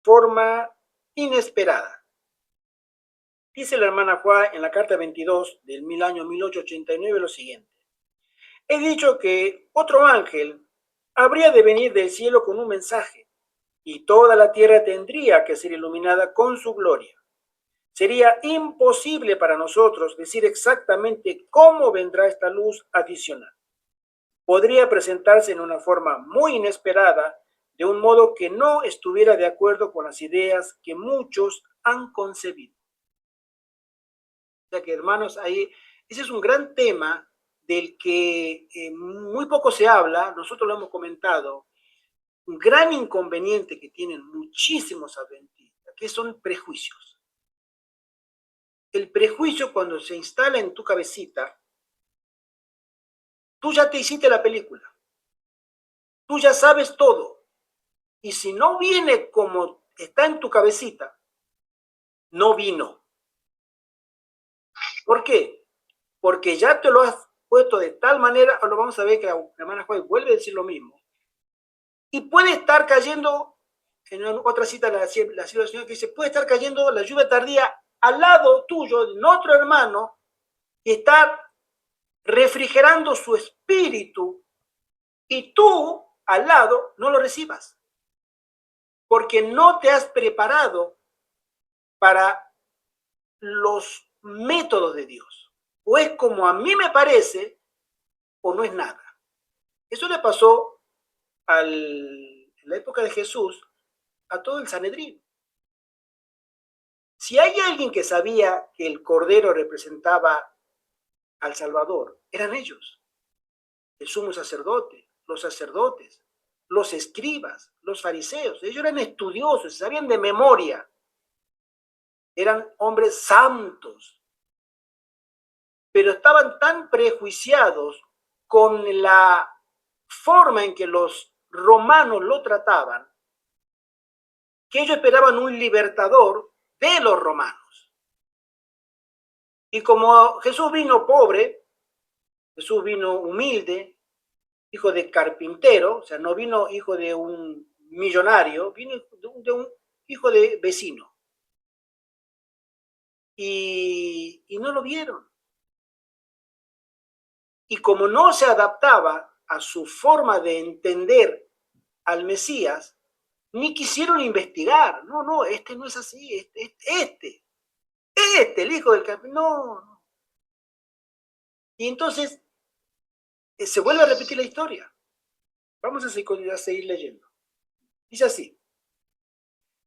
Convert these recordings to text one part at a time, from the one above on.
forma inesperada. Dice la hermana Juá en la carta 22 del año 1889 lo siguiente. He dicho que otro ángel habría de venir del cielo con un mensaje, y toda la tierra tendría que ser iluminada con su gloria. Sería imposible para nosotros decir exactamente cómo vendrá esta luz adicional. Podría presentarse en una forma muy inesperada, de un modo que no estuviera de acuerdo con las ideas que muchos han concebido. O sea que, hermanos, ahí ese es un gran tema del que muy poco se habla, nosotros lo hemos comentado, un gran inconveniente que tienen muchísimos adventistas, que son prejuicios. El prejuicio, cuando se instala en tu cabecita, tú ya te hiciste la película, tú ya sabes todo, y si no viene como está en tu cabecita, no vino. ¿Por qué? Porque ya te lo has puesto de tal manera, lo vamos a ver que la hermana Juárez vuelve a decir lo mismo, y puede estar cayendo, en otra cita la situación que dice, puede estar cayendo la lluvia tardía al lado tuyo, en otro hermano, y estar refrigerando su espíritu, y tú al lado no lo recibas, porque no te has preparado para los métodos de Dios. O es como a mí me parece, o no es nada. Eso le pasó en la época de Jesús a todo el Sanedrín. Si hay alguien que sabía que el Cordero representaba al Salvador, eran ellos. El sumo sacerdote, los escribas, los fariseos. Ellos eran estudiosos, sabían de memoria. Eran hombres santos. Pero estaban tan prejuiciados con la forma en que los romanos lo trataban, que ellos esperaban un libertador de los romanos. Y como Jesús vino pobre, Jesús vino humilde, hijo de carpintero, o sea, no vino hijo de un millonario, vino de un hijo de vecino. Y no lo vieron. Y como no se adaptaba a su forma de entender al Mesías, ni quisieron investigar. No, no, este no es así, el hijo del carpintero, no. Y entonces se vuelve a repetir la historia. Vamos a seguir leyendo. Dice así: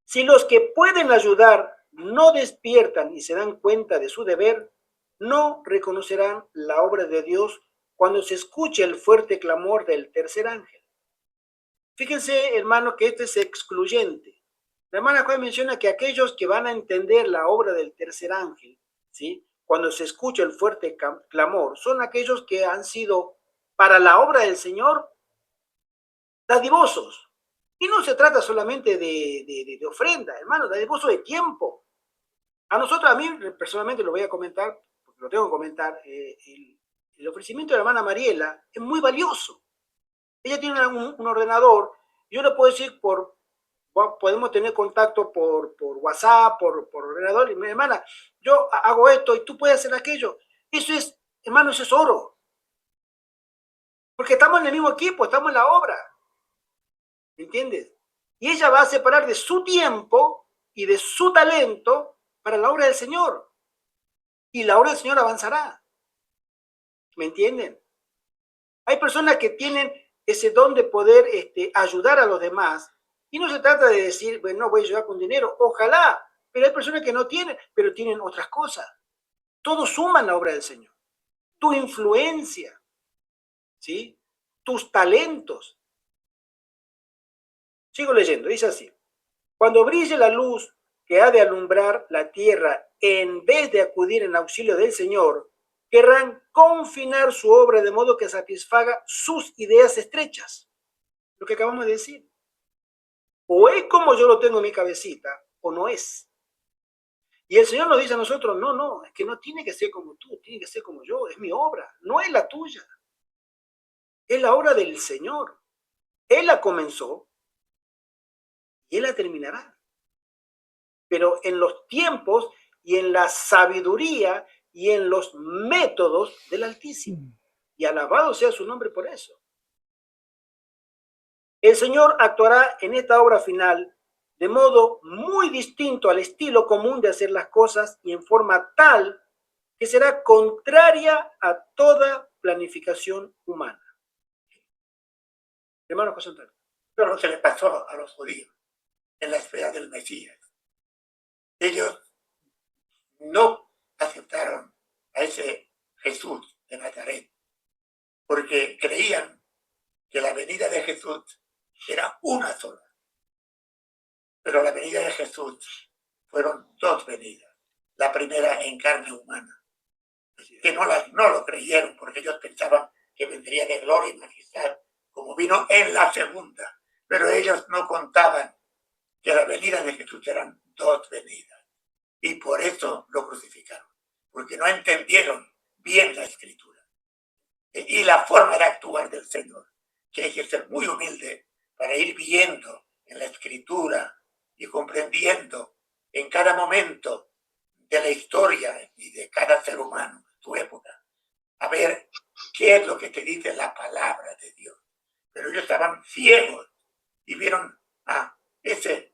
si los que pueden ayudar no despiertan y se dan cuenta de su deber, no reconocerán la obra de Dios cuando se escuche el fuerte clamor del tercer ángel. Fíjense, hermano, que este es excluyente. La hermana Juan menciona que aquellos que van a entender la obra del tercer ángel, ¿sí?, cuando se escucha el fuerte clamor, son aquellos que han sido para la obra del Señor dadivosos. Y no se trata solamente de ofrenda, hermano, dadivoso de tiempo. A nosotros, a mí personalmente lo voy a comentar, porque lo tengo que comentar, el ofrecimiento de la hermana Mariela es muy valioso. Ella tiene un ordenador, yo le puedo decir podemos tener contacto por WhatsApp, por ordenador, y mi hermana, yo hago esto y tú puedes hacer aquello. Eso es, hermano, eso es oro. Porque estamos en el mismo equipo, estamos en la obra. ¿Entiendes? Y ella va a separar de su tiempo y de su talento para la obra del Señor. Y la obra del Señor avanzará. ¿Me entienden? Hay personas que tienen ese don de poder ayudar a los demás. Y no se trata de decir, bueno, no voy a ayudar con dinero. Ojalá. Pero hay personas que no tienen, pero tienen otras cosas. Todo suma en la obra del Señor. Tu influencia, ¿sí?, tus talentos. Sigo leyendo, dice así: cuando brille la luz que ha de alumbrar la tierra, en vez de acudir en auxilio del Señor, querrán confinar su obra de modo que satisfaga sus ideas estrechas. Lo que acabamos de decir. O es como yo lo tengo en mi cabecita, o no es. Y el Señor nos dice a nosotros, no, no, es que no tiene que ser como tú, tiene que ser como yo, es mi obra, no es la tuya. Es la obra del Señor. Él la comenzó y Él la terminará. pero en los tiempos y en la sabiduría y en los métodos del Altísimo. Y alabado sea su nombre por eso. El Señor actuará en esta obra final de modo muy distinto al estilo común de hacer las cosas y en forma tal que será contraria a toda planificación humana. Hermano José Antonio. Pero lo que le pasó a los judíos en la espera del Mesías. Ellos no aceptaron a ese Jesús de Nazaret porque creían que la venida de Jesús era una sola. Pero la venida de Jesús fueron dos venidas. La primera en carne humana, que no lo creyeron porque ellos pensaban que vendría de gloria y majestad, como vino en la segunda. Pero ellos no contaban que la venida de Jesús eran dos venidas. Y por eso lo crucificaron, porque no entendieron bien la Escritura y la forma de actuar del Señor, que hay que ser muy humilde para ir viendo en la Escritura y comprendiendo en cada momento de la historia y de cada ser humano, su época, a ver qué es lo que te dice la palabra de Dios. Pero ellos estaban ciegos y vieron a ese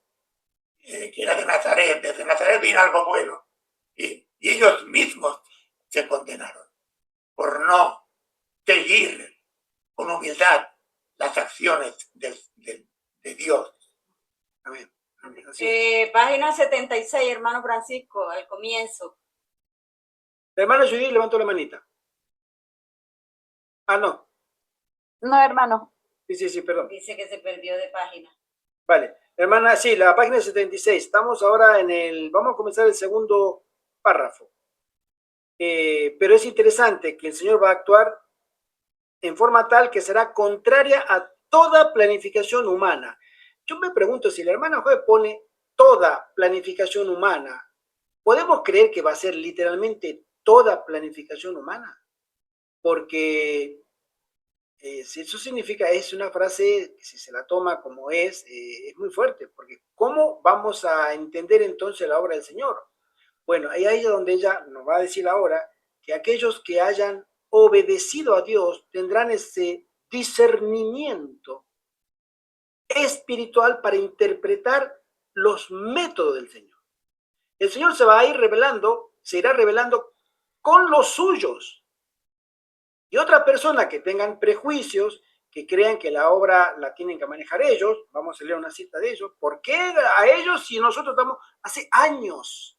que era de Nazaret, desde Nazaret vino algo bueno, y ellos mismos se condenaron por no seguir con humildad las acciones de Dios. Amén. Amén. Página 76, hermano Francisco, al comienzo. La hermana Judith levantó la manita. Ah, no. No, hermano. Sí, perdón. Dice que se perdió de página. Vale. Hermana, sí, la página 76. Estamos ahora vamos a comenzar el segundo párrafo. Pero es interesante que el Señor va a actuar en forma tal que será contraria a toda planificación humana. Yo me pregunto, si la hermana Joe pone toda planificación humana, ¿podemos creer que va a ser literalmente toda planificación humana? Porque si eso significa, es una frase que si se la toma como es muy fuerte, porque ¿cómo vamos a entender entonces la obra del Señor? Bueno, ahí es donde ella nos va a decir ahora que aquellos que hayan obedecido a Dios tendrán ese discernimiento espiritual para interpretar los métodos del Señor. El Señor se va a ir revelando, se irá revelando con los suyos. Y otra persona que tengan prejuicios, que crean que la obra la tienen que manejar ellos, vamos a leer una cita de ellos, ¿por qué a ellos si nosotros estamos hace años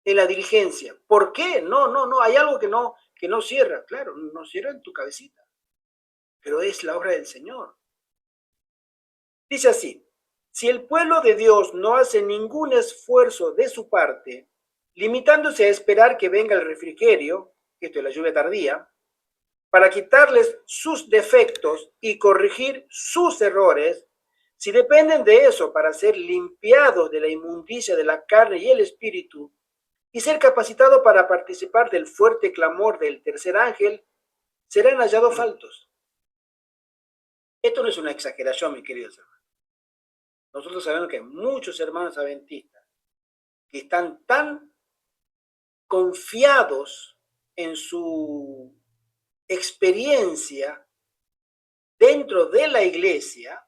en la diligencia? ¿Por qué? No, hay algo que no cierra, claro, no cierra en tu cabecita, pero es la obra del Señor. Dice así, si el pueblo de Dios no hace ningún esfuerzo de su parte, limitándose a esperar que venga el refrigerio, esto es la lluvia tardía, para quitarles sus defectos y corregir sus errores, si dependen de eso para ser limpiados de la inmundicia de la carne y el espíritu, y ser capacitados para participar del fuerte clamor del tercer ángel, serán hallados faltos. Esto no es una exageración, mis queridos hermanos. Nosotros sabemos que hay muchos hermanos adventistas que están tan confiados en su experiencia dentro de la iglesia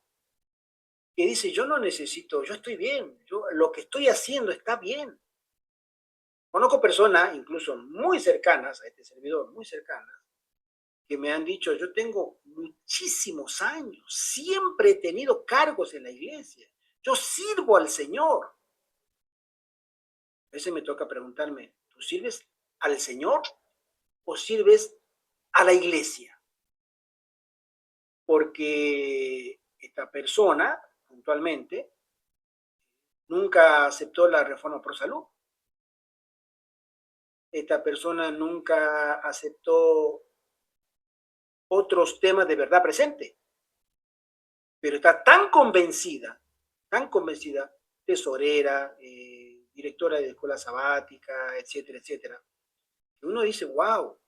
que dice, yo no necesito, yo estoy bien, lo que estoy haciendo está bien. Conozco personas, incluso muy cercanas a este servidor, muy cercanas, que me han dicho, yo tengo muchísimos años, siempre he tenido cargos en la iglesia, yo sirvo al Señor. A veces me toca preguntarme, ¿tú sirves al Señor o sirves a la iglesia? Porque esta persona, puntualmente, nunca aceptó la reforma por salud. Esta persona nunca aceptó otros temas de verdad presente, pero está tan convencida, tesorera, directora de escuela sabática, etcétera, etcétera, que uno dice, wow,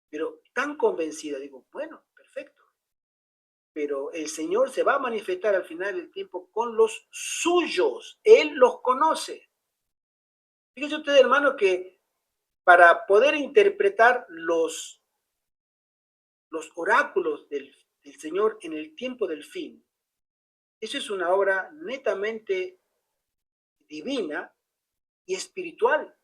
pero tan convencida, digo, bueno, perfecto. pero el Señor se va a manifestar al final del tiempo con los suyos. Él los conoce. Fíjese usted, hermano, que para poder interpretar los oráculos del Señor en el tiempo del fin, eso es una obra netamente divina y espiritual.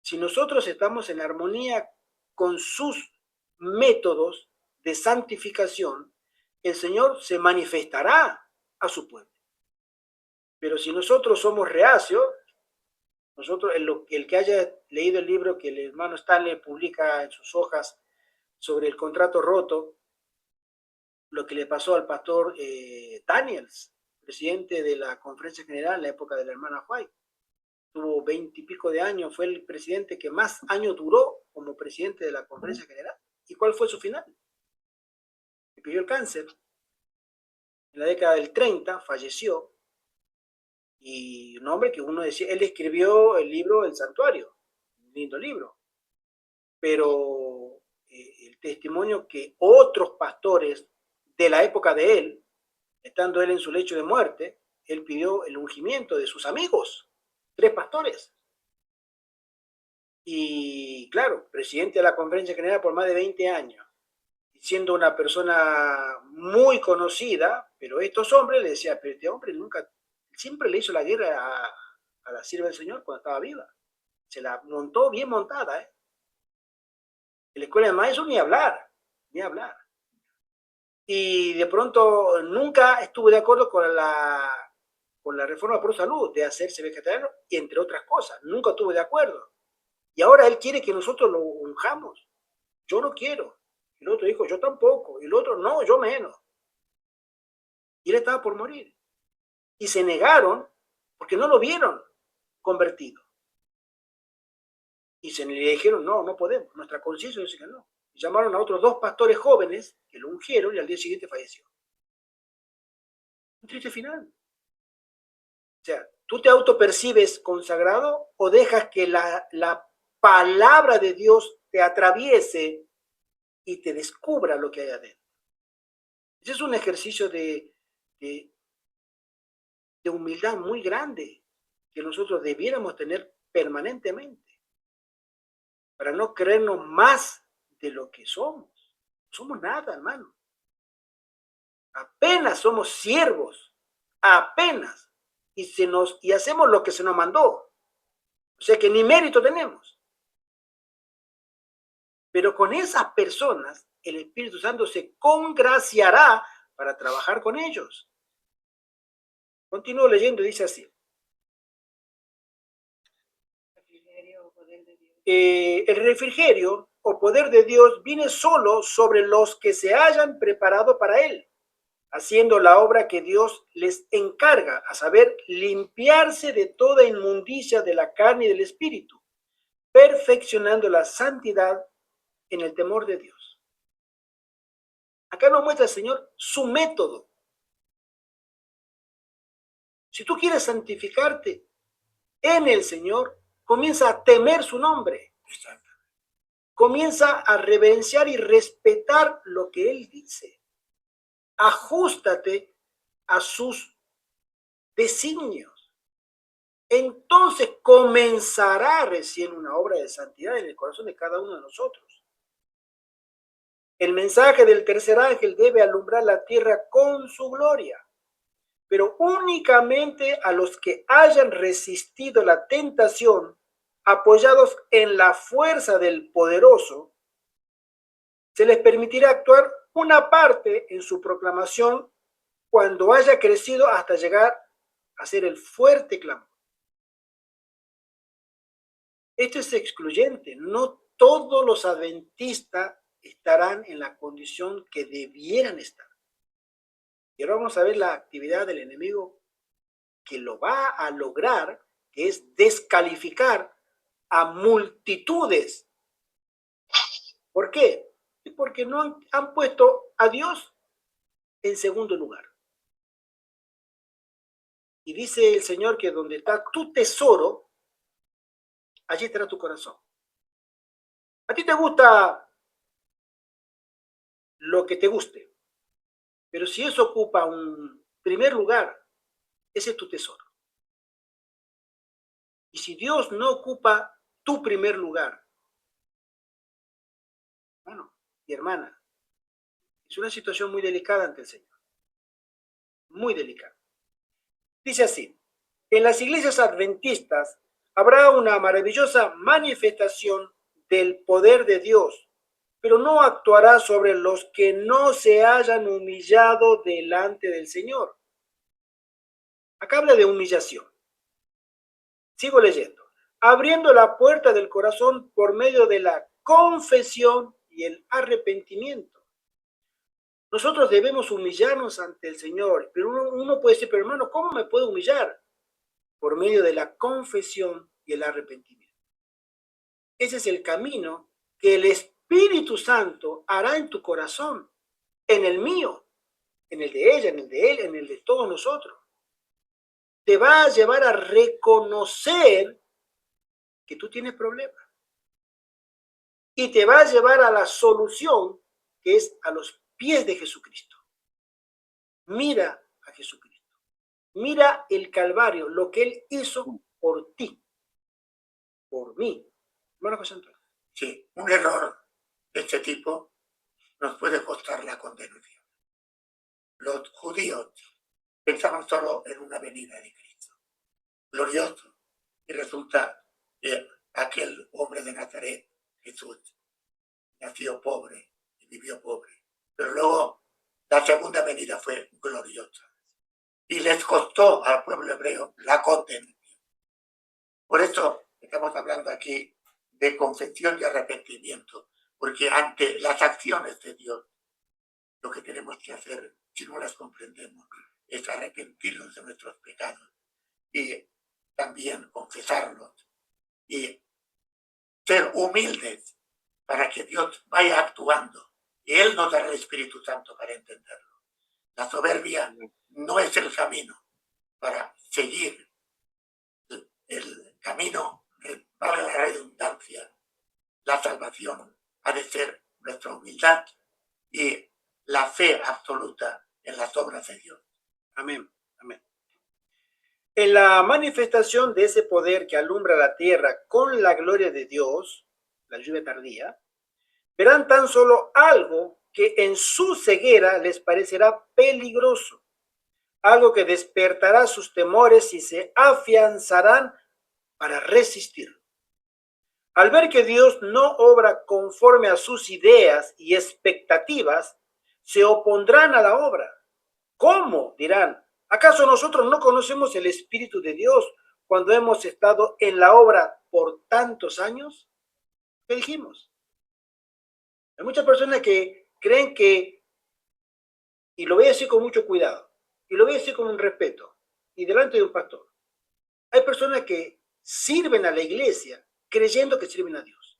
Si nosotros estamos en armonía con sus métodos de santificación, el Señor se manifestará a su pueblo. Pero si nosotros somos reacios, nosotros, el que haya leído el libro que el hermano Stanley publica en sus hojas sobre el contrato roto, lo que le pasó al pastor Daniels, presidente de la Conferencia General en la época de la hermana White. Tuvo 20 y pico de años, fue el presidente que más años duró como presidente de la Conferencia General. ¿Y cuál fue su final? Le pidió el cáncer. En la década del 30 falleció. Y un hombre que uno decía, él escribió el libro El Santuario, un lindo libro. Pero el testimonio que otros pastores de la época de él, estando él en su lecho de muerte, él pidió el ungimiento de sus amigos, 3 pastores. Y claro, presidente de la Conferencia General por más de 20 años, siendo una persona muy conocida, pero estos hombres le decían, pero este hombre nunca, siempre le hizo la guerra a la sierva del Señor cuando estaba viva. Se la montó bien montada, ¿eh? En la escuela de maestros ni hablar, ni hablar. Y de pronto nunca estuvo de acuerdo con la reforma pro salud de hacerse vegetariano, y entre otras cosas, nunca estuvo de acuerdo. Y ahora él quiere que nosotros lo unjamos. Yo no quiero. El otro dijo, yo tampoco. Y el otro, no, yo menos. Y él estaba por morir. Y se negaron porque no lo vieron convertido. Y se le dijeron, no, no podemos. Nuestra conciencia dice que no. Y llamaron a otros 2 pastores jóvenes que lo ungieron y al día siguiente falleció. Un triste final. O sea, ¿tú te autopercibes consagrado o dejas que la palabra de Dios te atraviese y te descubra lo que hay adentro? Ese es un ejercicio de humildad muy grande que nosotros debiéramos tener permanentemente para no creernos más de lo que somos. No somos nada, hermano. Apenas somos siervos, apenas. Y hacemos lo que se nos mandó. O sea que ni mérito tenemos. Pero con esas personas, el Espíritu Santo se congraciará para trabajar con ellos. Continúo leyendo y dice así. El refrigerio o poder de Dios viene solo sobre los que se hayan preparado para él, haciendo la obra que Dios les encarga, a saber, limpiarse de toda inmundicia de la carne y del espíritu, perfeccionando la santidad en el temor de Dios. Acá nos muestra el Señor su método. Si tú quieres santificarte en el Señor, comienza a temer su nombre. Comienza a reverenciar y respetar lo que Él dice. Ajústate a sus designios. Entonces comenzará recién una obra de santidad en el corazón de cada uno de nosotros. El mensaje del tercer ángel debe alumbrar la tierra con su gloria, pero únicamente a los que hayan resistido la tentación, apoyados en la fuerza del poderoso, se les permitirá actuar una parte en su proclamación cuando haya crecido hasta llegar a ser el fuerte clamor. Esto es excluyente. No todos los adventistas estarán en la condición que debieran estar. Y ahora vamos a ver la actividad del enemigo que lo va a lograr, que es descalificar a multitudes. ¿Por qué? Porque no han puesto a Dios en segundo lugar. Y dice el Señor que donde está tu tesoro, allí estará tu corazón. A ti te gusta lo que te guste. Pero si eso ocupa un primer lugar, ese es tu tesoro. Y si Dios no ocupa tu primer lugar, hermano y hermana, es una situación muy delicada ante el Señor. Muy delicada. Dice así, en las iglesias adventistas habrá una maravillosa manifestación del poder de Dios, pero no actuará sobre los que no se hayan humillado delante del Señor. Acá habla de humillación. Sigo leyendo. Abriendo la puerta del corazón por medio de la confesión y el arrepentimiento. Nosotros debemos humillarnos ante el Señor, pero uno puede decir, pero hermano, ¿cómo me puedo humillar? Por medio de la confesión y el arrepentimiento. Ese es el camino que el Espíritu Santo hará en tu corazón, en el mío, en el de ella, en el de él, en el de todos nosotros. Te va a llevar a reconocer que tú tienes problemas. Y te va a llevar a la solución, que es a los pies de Jesucristo. Mira a Jesucristo. Mira el Calvario, lo que Él hizo por ti, por mí. Hermano José Antonio. Sí, un error de este tipo nos puede costar la condenación. Los judíos pensaban solo en una venida de Cristo, glorioso, y resulta que aquel hombre de Nazaret, Jesús, nació pobre y vivió pobre, pero luego la segunda venida fue gloriosa y les costó al pueblo hebreo la condenación. Por eso estamos hablando aquí de confesión y arrepentimiento, porque ante las acciones de Dios, lo que tenemos que hacer, si no las comprendemos, es arrepentirnos de nuestros pecados y también confesarlos y ser humildes para que Dios vaya actuando y Él nos dará el Espíritu Santo para entenderlo. La soberbia no es el camino para seguir el camino, vale la redundancia, la salvación ha de ser nuestra humildad y la fe absoluta en las obras de Dios. Amén, amén. En la manifestación de ese poder que alumbra la tierra con la gloria de Dios, la lluvia tardía, verán tan solo algo que en su ceguera les parecerá peligroso, algo que despertará sus temores y se afianzarán para resistirlo. Al ver que Dios no obra conforme a sus ideas y expectativas, se opondrán a la obra. ¿Cómo? Dirán. ¿Acaso nosotros no conocemos el Espíritu de Dios cuando hemos estado en la obra por tantos años? ¿Qué dijimos? Hay muchas personas que creen que, y lo voy a decir con mucho cuidado, y lo voy a decir con un respeto, y delante de un pastor, hay personas que sirven a la iglesia creyendo que sirven a Dios.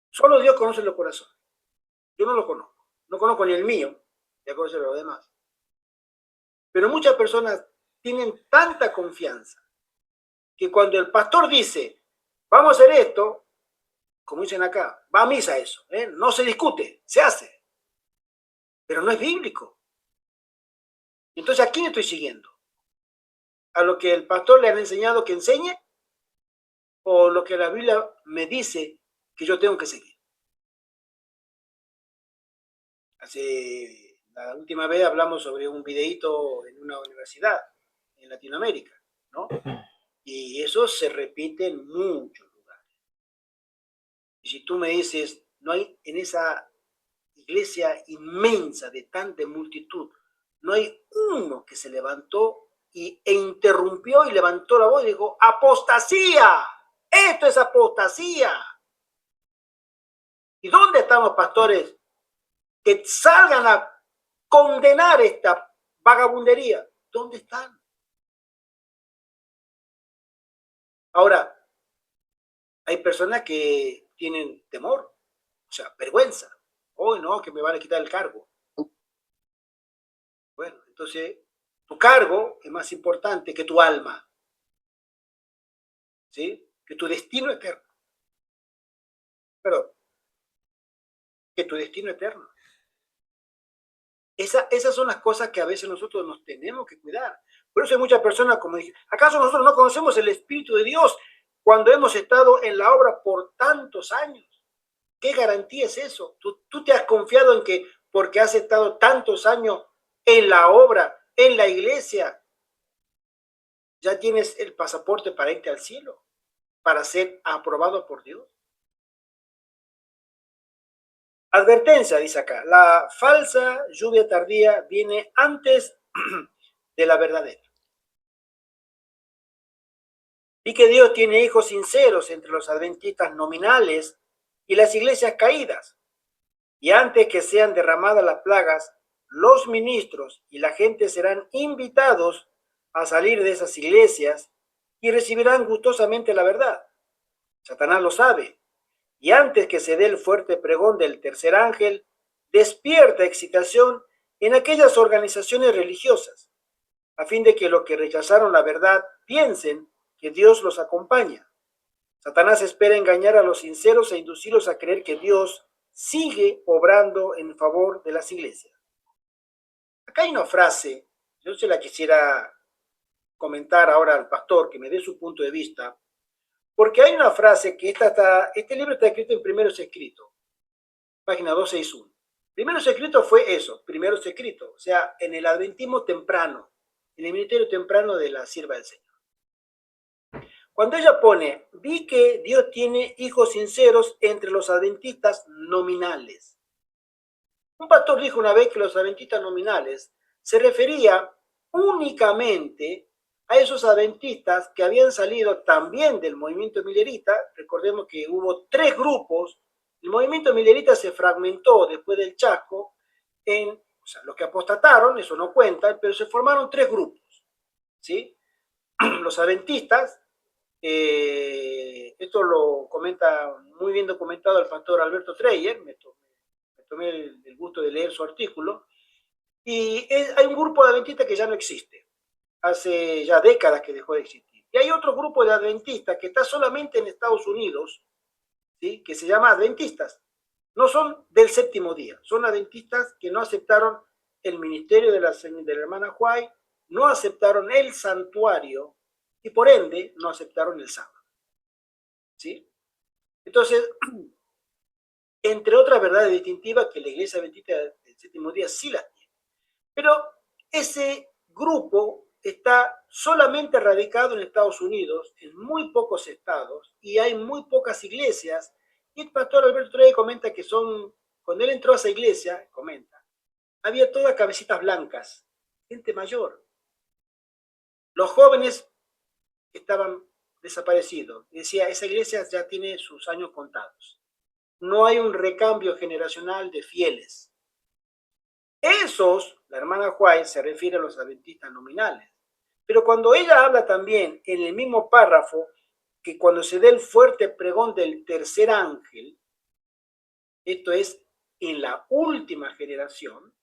Solo Dios conoce los corazones. Yo no lo conozco. No conozco ni el mío, ya conoce los demás. Pero muchas personas tienen tanta confianza que cuando el pastor dice, vamos a hacer esto, como dicen acá, va a misa eso, no se discute, se hace. Pero no es bíblico. Entonces, ¿a quién estoy siguiendo? ¿A lo que el pastor le ha enseñado que enseñe? ¿O lo que la Biblia me dice que yo tengo que seguir? La última vez hablamos sobre un videíto en una universidad en Latinoamérica, ¿no? Y eso se repite en muchos lugares. Y si tú me dices, no hay en esa iglesia inmensa de tanta multitud, no hay uno que se levantó e interrumpió y levantó la voz y dijo, apostasía, esto es apostasía. ¿Y dónde están los pastores que salgan a condenar esta vagabundería? ¿Dónde están? Ahora, hay personas que tienen temor, o sea, vergüenza. Hoy no, que me van a quitar el cargo. Bueno, entonces, tu cargo es más importante que tu alma, ¿sí? Que tu destino eterno. Pero, que tu destino eterno. Esas son las cosas que a veces nosotros nos tenemos que cuidar. Por eso hay muchas personas como dije, ¿acaso nosotros no conocemos el Espíritu de Dios cuando hemos estado en la obra por tantos años? ¿Qué garantía es eso? ¿Tú te has confiado en que porque has estado tantos años en la obra, en la iglesia, ya tienes el pasaporte para irte al cielo, para ser aprobado por Dios? Advertencia, dice acá, la falsa lluvia tardía viene antes de la verdadera. Y que Dios tiene hijos sinceros entre los adventistas nominales y las iglesias caídas. Y antes que sean derramadas las plagas, los ministros y la gente serán invitados a salir de esas iglesias y recibirán gustosamente la verdad. Satanás lo sabe. Y antes que se dé el fuerte pregón del tercer ángel, despierta excitación en aquellas organizaciones religiosas, a fin de que los que rechazaron la verdad piensen que Dios los acompaña. Satanás espera engañar a los sinceros e inducirlos a creer que Dios sigue obrando en favor de las iglesias. Acá hay una frase, yo se la quisiera comentar ahora al pastor, que me dé su punto de vista, porque hay una frase que este libro está escrito en Primeros Escritos, página 261. Primeros Escritos fue eso, Primeros Escritos, o sea, en el adventismo temprano, en el ministerio temprano de la sierva del Señor. Cuando ella pone, vi que Dios tiene hijos sinceros entre los adventistas nominales. Un pastor dijo una vez que los adventistas nominales se refería únicamente a esos adventistas que habían salido también del movimiento millerita. Recordemos que hubo 3 grupos. El movimiento millerita se fragmentó después del Chasco o sea, los que apostataron, eso no cuenta, pero se formaron 3 grupos, ¿sí? Los adventistas, esto lo comenta muy bien documentado el pastor Alberto Treyer, me tomé el gusto de leer su artículo, y hay un grupo de adventistas que ya no existe, hace ya décadas que dejó de existir. Y hay otro grupo de adventistas que está solamente en Estados Unidos, ¿sí? Que se llama adventistas. No son del séptimo día, son adventistas que no aceptaron el ministerio de la hermana White, no aceptaron el santuario y por ende no aceptaron el sábado. ¿Sí? Entonces, entre otras verdades distintivas que la iglesia adventista del séptimo día sí las tiene. Pero ese grupo está solamente radicado en Estados Unidos, en muy pocos estados, y hay muy pocas iglesias. Y el pastor Alberto Trey comenta que cuando él entró a esa iglesia, comenta, había todas cabecitas blancas, gente mayor. Los jóvenes estaban desaparecidos. Decía, esa iglesia ya tiene sus años contados. No hay un recambio generacional de fieles. Esos, la hermana White se refiere a los adventistas nominales. Pero cuando ella habla también en el mismo párrafo, que cuando se dé el fuerte pregón del tercer ángel, esto es en la última generación,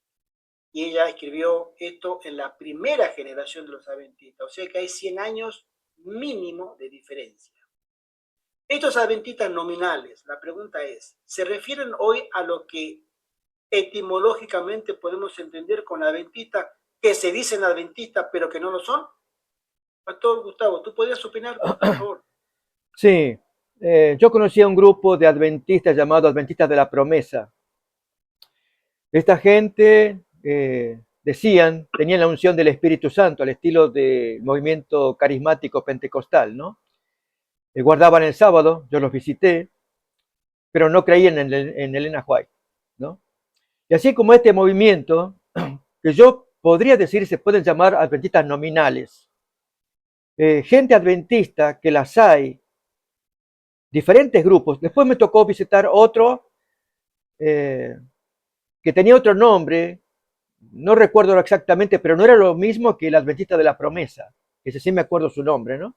y ella escribió esto en la primera generación de los adventistas, o sea que hay 100 años mínimo de diferencia. Estos adventistas nominales, la pregunta es, ¿se refieren hoy a lo que etimológicamente podemos entender con adventistas que se dicen adventistas pero que no lo son? Pastor Gustavo, ¿tú podrías opinar, por favor? Sí, yo conocí a un grupo de adventistas llamado Adventistas de la Promesa. Esta gente tenían la unción del Espíritu Santo al estilo del movimiento carismático pentecostal, ¿no? Guardaban el sábado, yo los visité, pero no creían en Elena White, ¿no? Y así como este movimiento, que yo podría decir se pueden llamar adventistas nominales, gente adventista que las hay, diferentes grupos. Después me tocó visitar otro que tenía otro nombre, no recuerdo exactamente, pero no era lo mismo que el Adventista de la Promesa, ese sí me acuerdo su nombre, ¿no?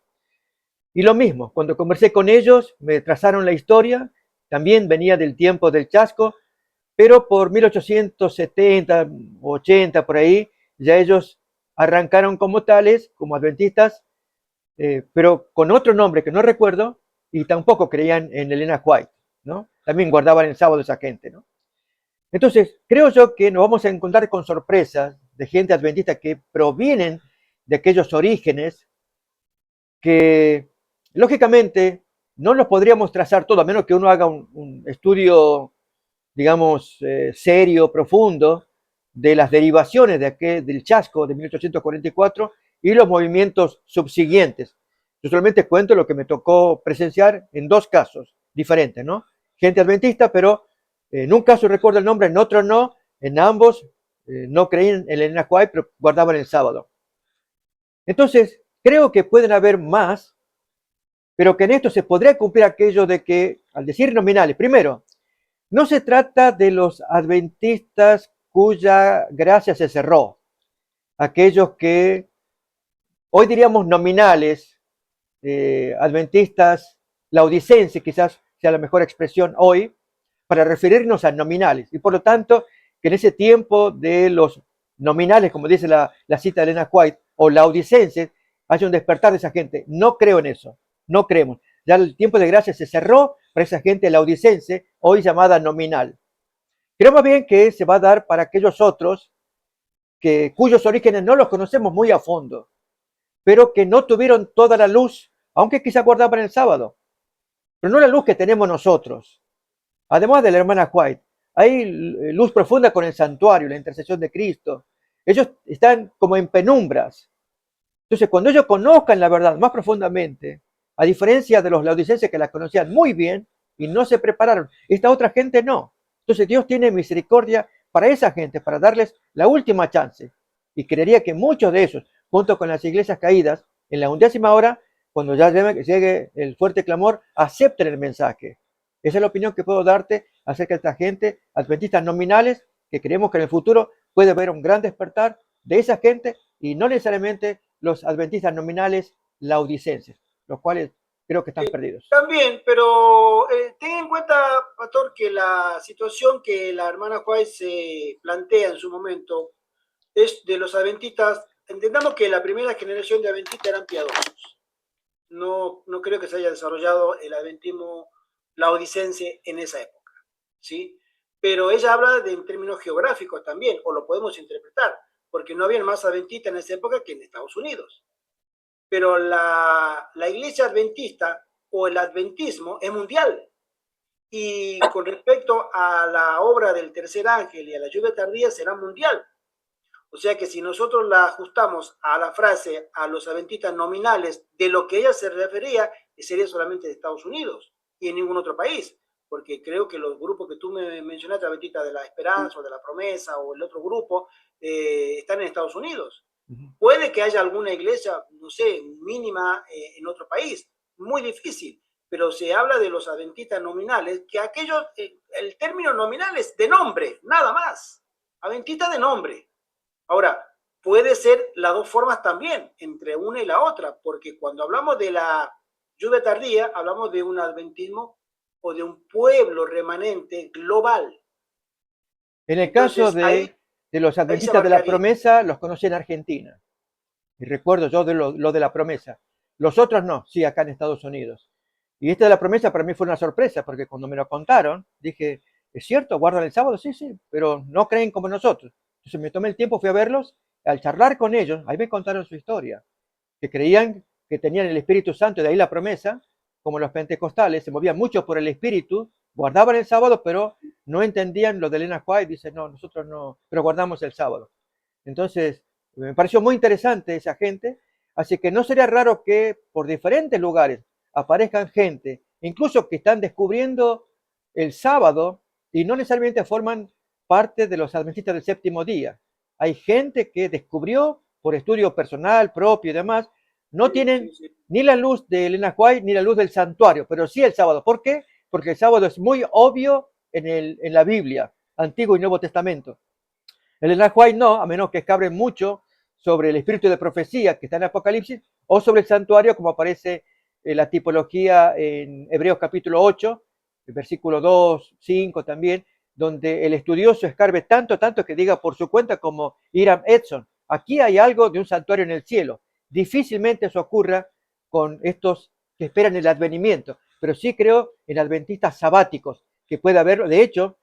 Y lo mismo, cuando conversé con ellos, me trazaron la historia, también venía del tiempo del Chasco, pero por 1870, 80, por ahí, ya ellos arrancaron como tales, como adventistas, pero con otro nombre que no recuerdo, y tampoco creían en Elena White, ¿no? También guardaban el sábado esa gente, ¿no? Entonces, creo yo que nos vamos a encontrar con sorpresas de gente adventista que provienen de aquellos orígenes que, lógicamente, no los podríamos trazar todo, a menos que uno haga un estudio, digamos, serio, profundo, de las derivaciones del chasco de 1844 y los movimientos subsiguientes. Yo solamente cuento lo que me tocó presenciar en dos casos diferentes, ¿no? Gente adventista, pero en un caso recuerdo el nombre, en otro no, en ambos no creían en el Enahuay, pero guardaban el sábado. Entonces, creo que pueden haber más, pero que en esto se podría cumplir aquello de que, al decir nominales, primero, no se trata de los adventistas cuya gracia se cerró, aquellos que hoy diríamos nominales, adventistas laodicenses, quizás sea la mejor expresión hoy, para referirnos a nominales. Y por lo tanto, que en ese tiempo de los nominales, como dice la cita de Elena White, o laodicenses, haya un despertar de esa gente. No creo en eso, no creemos. Ya el tiempo de gracia se cerró para esa gente laodicense, hoy llamada nominal. Creo más bien que se va a dar para aquellos otros cuyos orígenes no los conocemos muy a fondo, pero que no tuvieron toda la luz, aunque quizá guardaban el sábado, pero no la luz que tenemos nosotros. Además de la hermana White, hay luz profunda con el santuario, la intercesión de Cristo. Ellos están como en penumbras. Entonces, cuando ellos conozcan la verdad más profundamente, a diferencia de los laodicenses que la conocían muy bien y no se prepararon, esta otra gente no. Entonces, Dios tiene misericordia para esa gente, para darles la última chance. Y creería que muchos de ellos, junto con las iglesias caídas, en la 11ª hora, cuando ya llegue el fuerte clamor, acepten el mensaje. Esa es la opinión que puedo darte acerca de esta gente, adventistas nominales, que creemos que en el futuro puede haber un gran despertar de esa gente y no necesariamente los adventistas nominales laodicenses, los cuales creo que están perdidos. También, pero ten en cuenta, Pastor, que la situación que la hermana White se plantea en su momento es de los adventistas. Entendamos que la primera generación de adventistas eran piadosos. No creo que se haya desarrollado el adventismo laodicense en esa época, ¿sí? Pero ella habla en términos geográficos también, o lo podemos interpretar, porque no había más adventistas en esa época que en Estados Unidos. Pero la iglesia adventista o el adventismo es mundial. Y con respecto a la obra del tercer ángel y a la lluvia tardía, será mundial. O sea que si nosotros la ajustamos a la frase, a los adventistas nominales, de lo que ella se refería, sería solamente de Estados Unidos y en ningún otro país. Porque creo que los grupos que tú me mencionaste, adventistas de la esperanza o de la promesa o el otro grupo, están en Estados Unidos. Puede que haya alguna iglesia, no sé, mínima en otro país, muy difícil, pero se habla de los adventistas nominales, que aquellos, el término nominal es de nombre, nada más, adventista de nombre. Ahora, puede ser las dos formas también, entre una y la otra, porque cuando hablamos de la lluvia tardía, hablamos de un adventismo o de un pueblo remanente global. En el caso de los adventistas de la promesa, los conocí en Argentina. Y recuerdo yo de lo de la promesa. Los otros no, sí, acá en Estados Unidos. Y este de la promesa para mí fue una sorpresa, porque cuando me lo contaron, dije, ¿es cierto? ¿Guardan el sábado? Sí, sí, pero no creen como nosotros. Entonces me tomé el tiempo, fui a verlos, al charlar con ellos, ahí me contaron su historia, que creían que tenían el Espíritu Santo, de ahí la promesa, como los pentecostales, se movían mucho por el Espíritu, guardaban el sábado, pero no entendían lo de Elena White, dice, no, nosotros no, pero guardamos el sábado. Entonces, me pareció muy interesante esa gente, así que no sería raro que por diferentes lugares aparezcan gente, incluso que están descubriendo el sábado y no necesariamente forman parte de los adventistas del séptimo día. Hay gente que descubrió por estudio personal, propio y demás, no tienen ni la luz de Elena White ni la luz del santuario, pero sí el sábado. ¿Por qué? Porque el sábado es muy obvio en la Biblia, Antiguo y Nuevo Testamento. Elena White no, a menos que escabre mucho sobre el espíritu de profecía que está en Apocalipsis, o sobre el santuario, como aparece la tipología en Hebreos capítulo 8, el versículo 2, 5 también, donde el estudioso escarbe tanto que diga por su cuenta como Hiram Edson, aquí hay algo de un santuario en el cielo. Difícilmente eso ocurra con estos que esperan el advenimiento, pero sí creo en adventistas sabáticos, que puede haberlo. De hecho,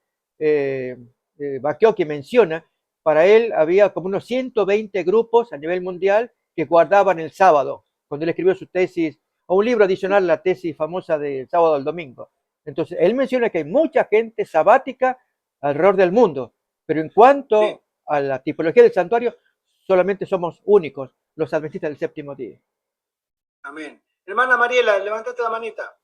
Bakioki menciona, para él había como unos 120 grupos a nivel mundial que guardaban el sábado, cuando él escribió su tesis, o un libro adicional, la tesis famosa del sábado al domingo. Entonces, él menciona que hay mucha gente sabática alrededor del mundo, pero en cuanto Sí. a la tipología del santuario, solamente somos únicos, los adventistas del séptimo día. Amén. Hermana Mariela, levantate la manita.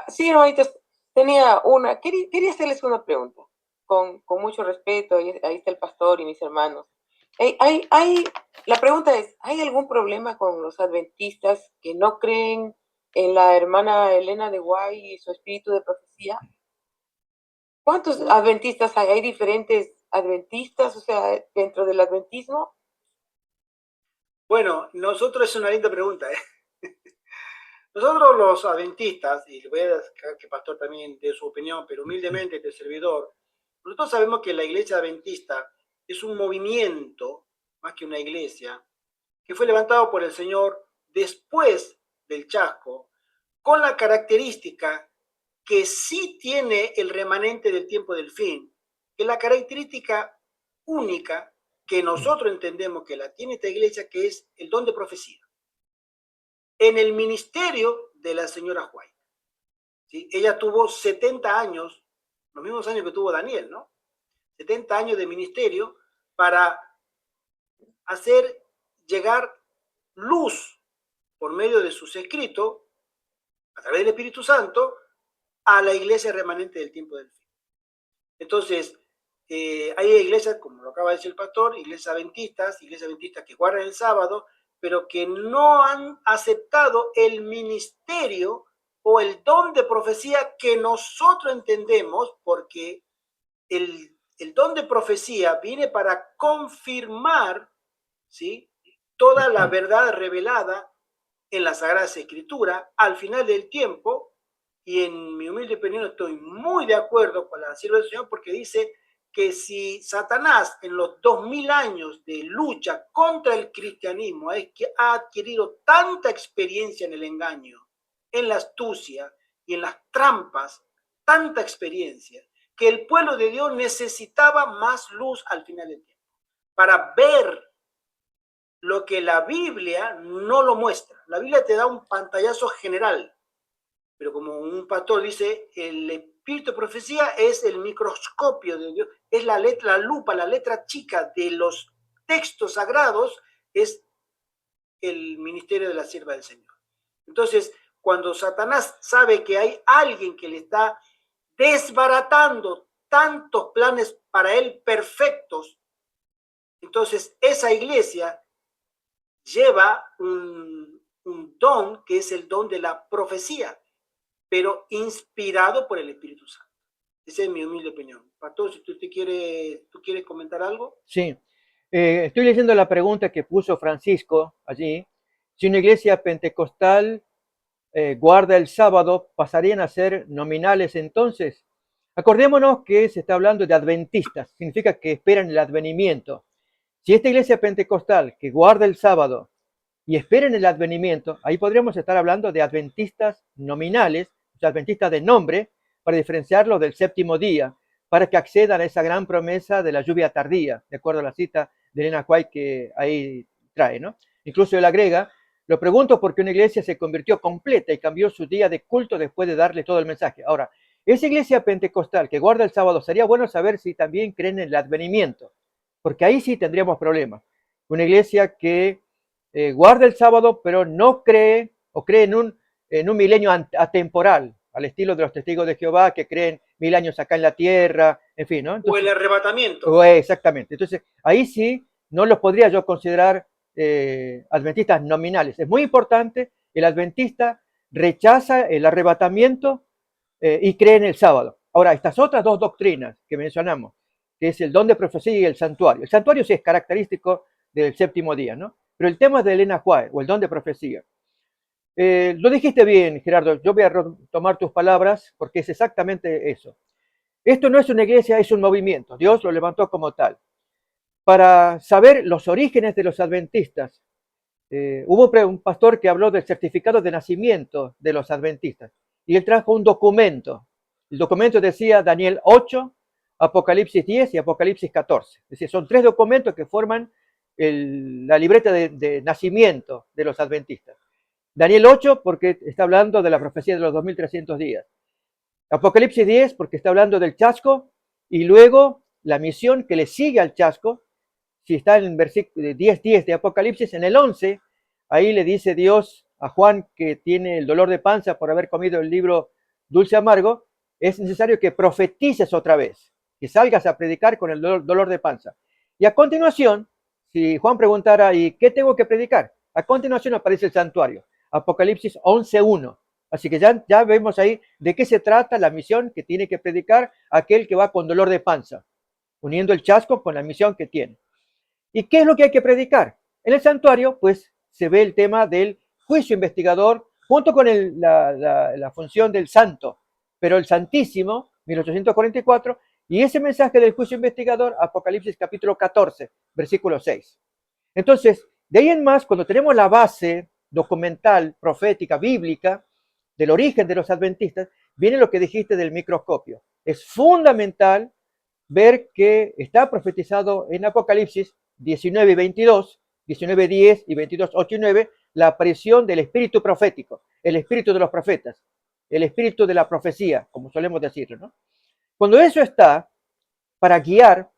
Sí, hermanitos, tenía una, quería hacerles una pregunta, con mucho respeto, ahí está el pastor y mis hermanos. La pregunta es, ¿hay algún problema con los adventistas que no creen en la hermana Elena de White y su espíritu de profecía? ¿Cuántos adventistas hay? ¿Hay diferentes adventistas, o sea, dentro del adventismo? Bueno, nosotros es una linda pregunta, ¿eh? Nosotros los adventistas, y le voy a dejar que el pastor también dé su opinión, pero humildemente este servidor, nosotros sabemos que la iglesia adventista es un movimiento, más que una iglesia, que fue levantado por el Señor después del chasco, con la característica que sí tiene el remanente del tiempo del fin, que es la característica única que nosotros entendemos que la tiene esta iglesia, que es el don de profecía. En el ministerio de la señora White, ¿sí? Ella tuvo 70 años, los mismos años que tuvo Daniel, ¿no? 70 años de ministerio para hacer llegar luz por medio de sus escritos, a través del Espíritu Santo, a la iglesia remanente del tiempo del fin. Entonces, hay iglesias, como lo acaba de decir el pastor, iglesias adventistas que guardan el sábado, pero que no han aceptado el ministerio o el don de profecía que nosotros entendemos, porque el don de profecía viene para confirmar, ¿sí?, toda la verdad revelada en la Sagrada Escritura al final del tiempo. Y en mi humilde opinión estoy muy de acuerdo con la sierva del Señor, porque dice que si Satanás en los 2000 años de lucha contra el cristianismo es que ha adquirido tanta experiencia en el engaño, en la astucia y en las trampas, tanta experiencia, que el pueblo de Dios necesitaba más luz al final del tiempo, para ver lo que la Biblia no lo muestra. La Biblia te da un pantallazo general, pero como un pastor dice, el espíritu de profecía es el microscopio de Dios, es la letra, la lupa, la letra chica de los textos sagrados, es el ministerio de la sierva del Señor. Entonces, cuando Satanás sabe que hay alguien que le está desbaratando tantos planes para él perfectos, entonces esa iglesia lleva un don que es el don de la profecía, pero inspirado por el Espíritu Santo. Esa es mi humilde opinión. Pastor, si tú quieres comentar algo. Sí, estoy leyendo la pregunta que puso Francisco allí. Si una iglesia pentecostal guarda el sábado, ¿pasarían a ser nominales entonces? Acordémonos que se está hablando de adventistas, significa que esperan el advenimiento. Si esta iglesia pentecostal que guarda el sábado y espera en el advenimiento, ahí podríamos estar hablando de adventistas nominales, o sea, adventistas de nombre, para diferenciarlos del séptimo día, para que accedan a esa gran promesa de la lluvia tardía, de acuerdo a la cita de Elena White que ahí trae, ¿no? Incluso él agrega, lo pregunto porque una iglesia se convirtió completa y cambió su día de culto después de darle todo el mensaje. Ahora, esa iglesia pentecostal que guarda el sábado, sería bueno saber si también creen en el advenimiento, porque ahí sí tendríamos problemas. Una iglesia que guarda el sábado, pero no cree o cree en un milenio atemporal, al estilo de los testigos de Jehová que creen 1000 años acá en la tierra, en fin, ¿no? Entonces, o el arrebatamiento. Exactamente. Entonces, ahí sí no los podría yo considerar adventistas nominales. Es muy importante, el adventista rechaza el arrebatamiento y cree en el sábado. Ahora, estas otras dos doctrinas que mencionamos, que es el don de profecía y el santuario sí es característico del séptimo día, ¿no? Pero el tema de Elena White, o el don de profecía, lo dijiste bien, Gerardo, yo voy a tomar tus palabras porque es exactamente eso. Esto no es una iglesia, es un movimiento. Dios lo levantó como tal. Para saber los orígenes de los adventistas, hubo un pastor que habló del certificado de nacimiento de los adventistas y él trajo un documento. El documento decía Daniel 8, Apocalipsis 10 y Apocalipsis 14. Es decir, son 3 documentos que forman la libreta de nacimiento de los adventistas. Daniel 8 porque está hablando de la profecía de los 2300 días. Apocalipsis 10 porque está hablando del chasco y luego la misión que le sigue al chasco. Si está en el versículo 10:10 de Apocalipsis, en el 11, ahí le dice Dios a Juan que tiene el dolor de panza por haber comido el libro dulce amargo, es necesario que profetices otra vez, que salgas a predicar con el dolor de panza. Y a continuación, si Juan preguntara, ¿y qué tengo que predicar? A continuación aparece el santuario, Apocalipsis 11:1. Así que ya vemos ahí de qué se trata la misión que tiene que predicar aquel que va con dolor de panza, uniendo el chasco con la misión que tiene. ¿Y qué es lo que hay que predicar? En el santuario, pues, se ve el tema del juicio investigador junto con la función del santo, pero el Santísimo, 1844, y ese mensaje del juicio investigador, Apocalipsis capítulo 14, versículo 6. Entonces, de ahí en más, cuando tenemos la base documental, profética, bíblica, del origen de los adventistas, viene lo que dijiste del microscopio. Es fundamental ver que está profetizado en Apocalipsis 19 y 22, 19:10 y 22:8 y 9, la aparición del espíritu profético, el espíritu de los profetas, el espíritu de la profecía, como solemos decirlo, ¿no? Cuando eso está para guiar,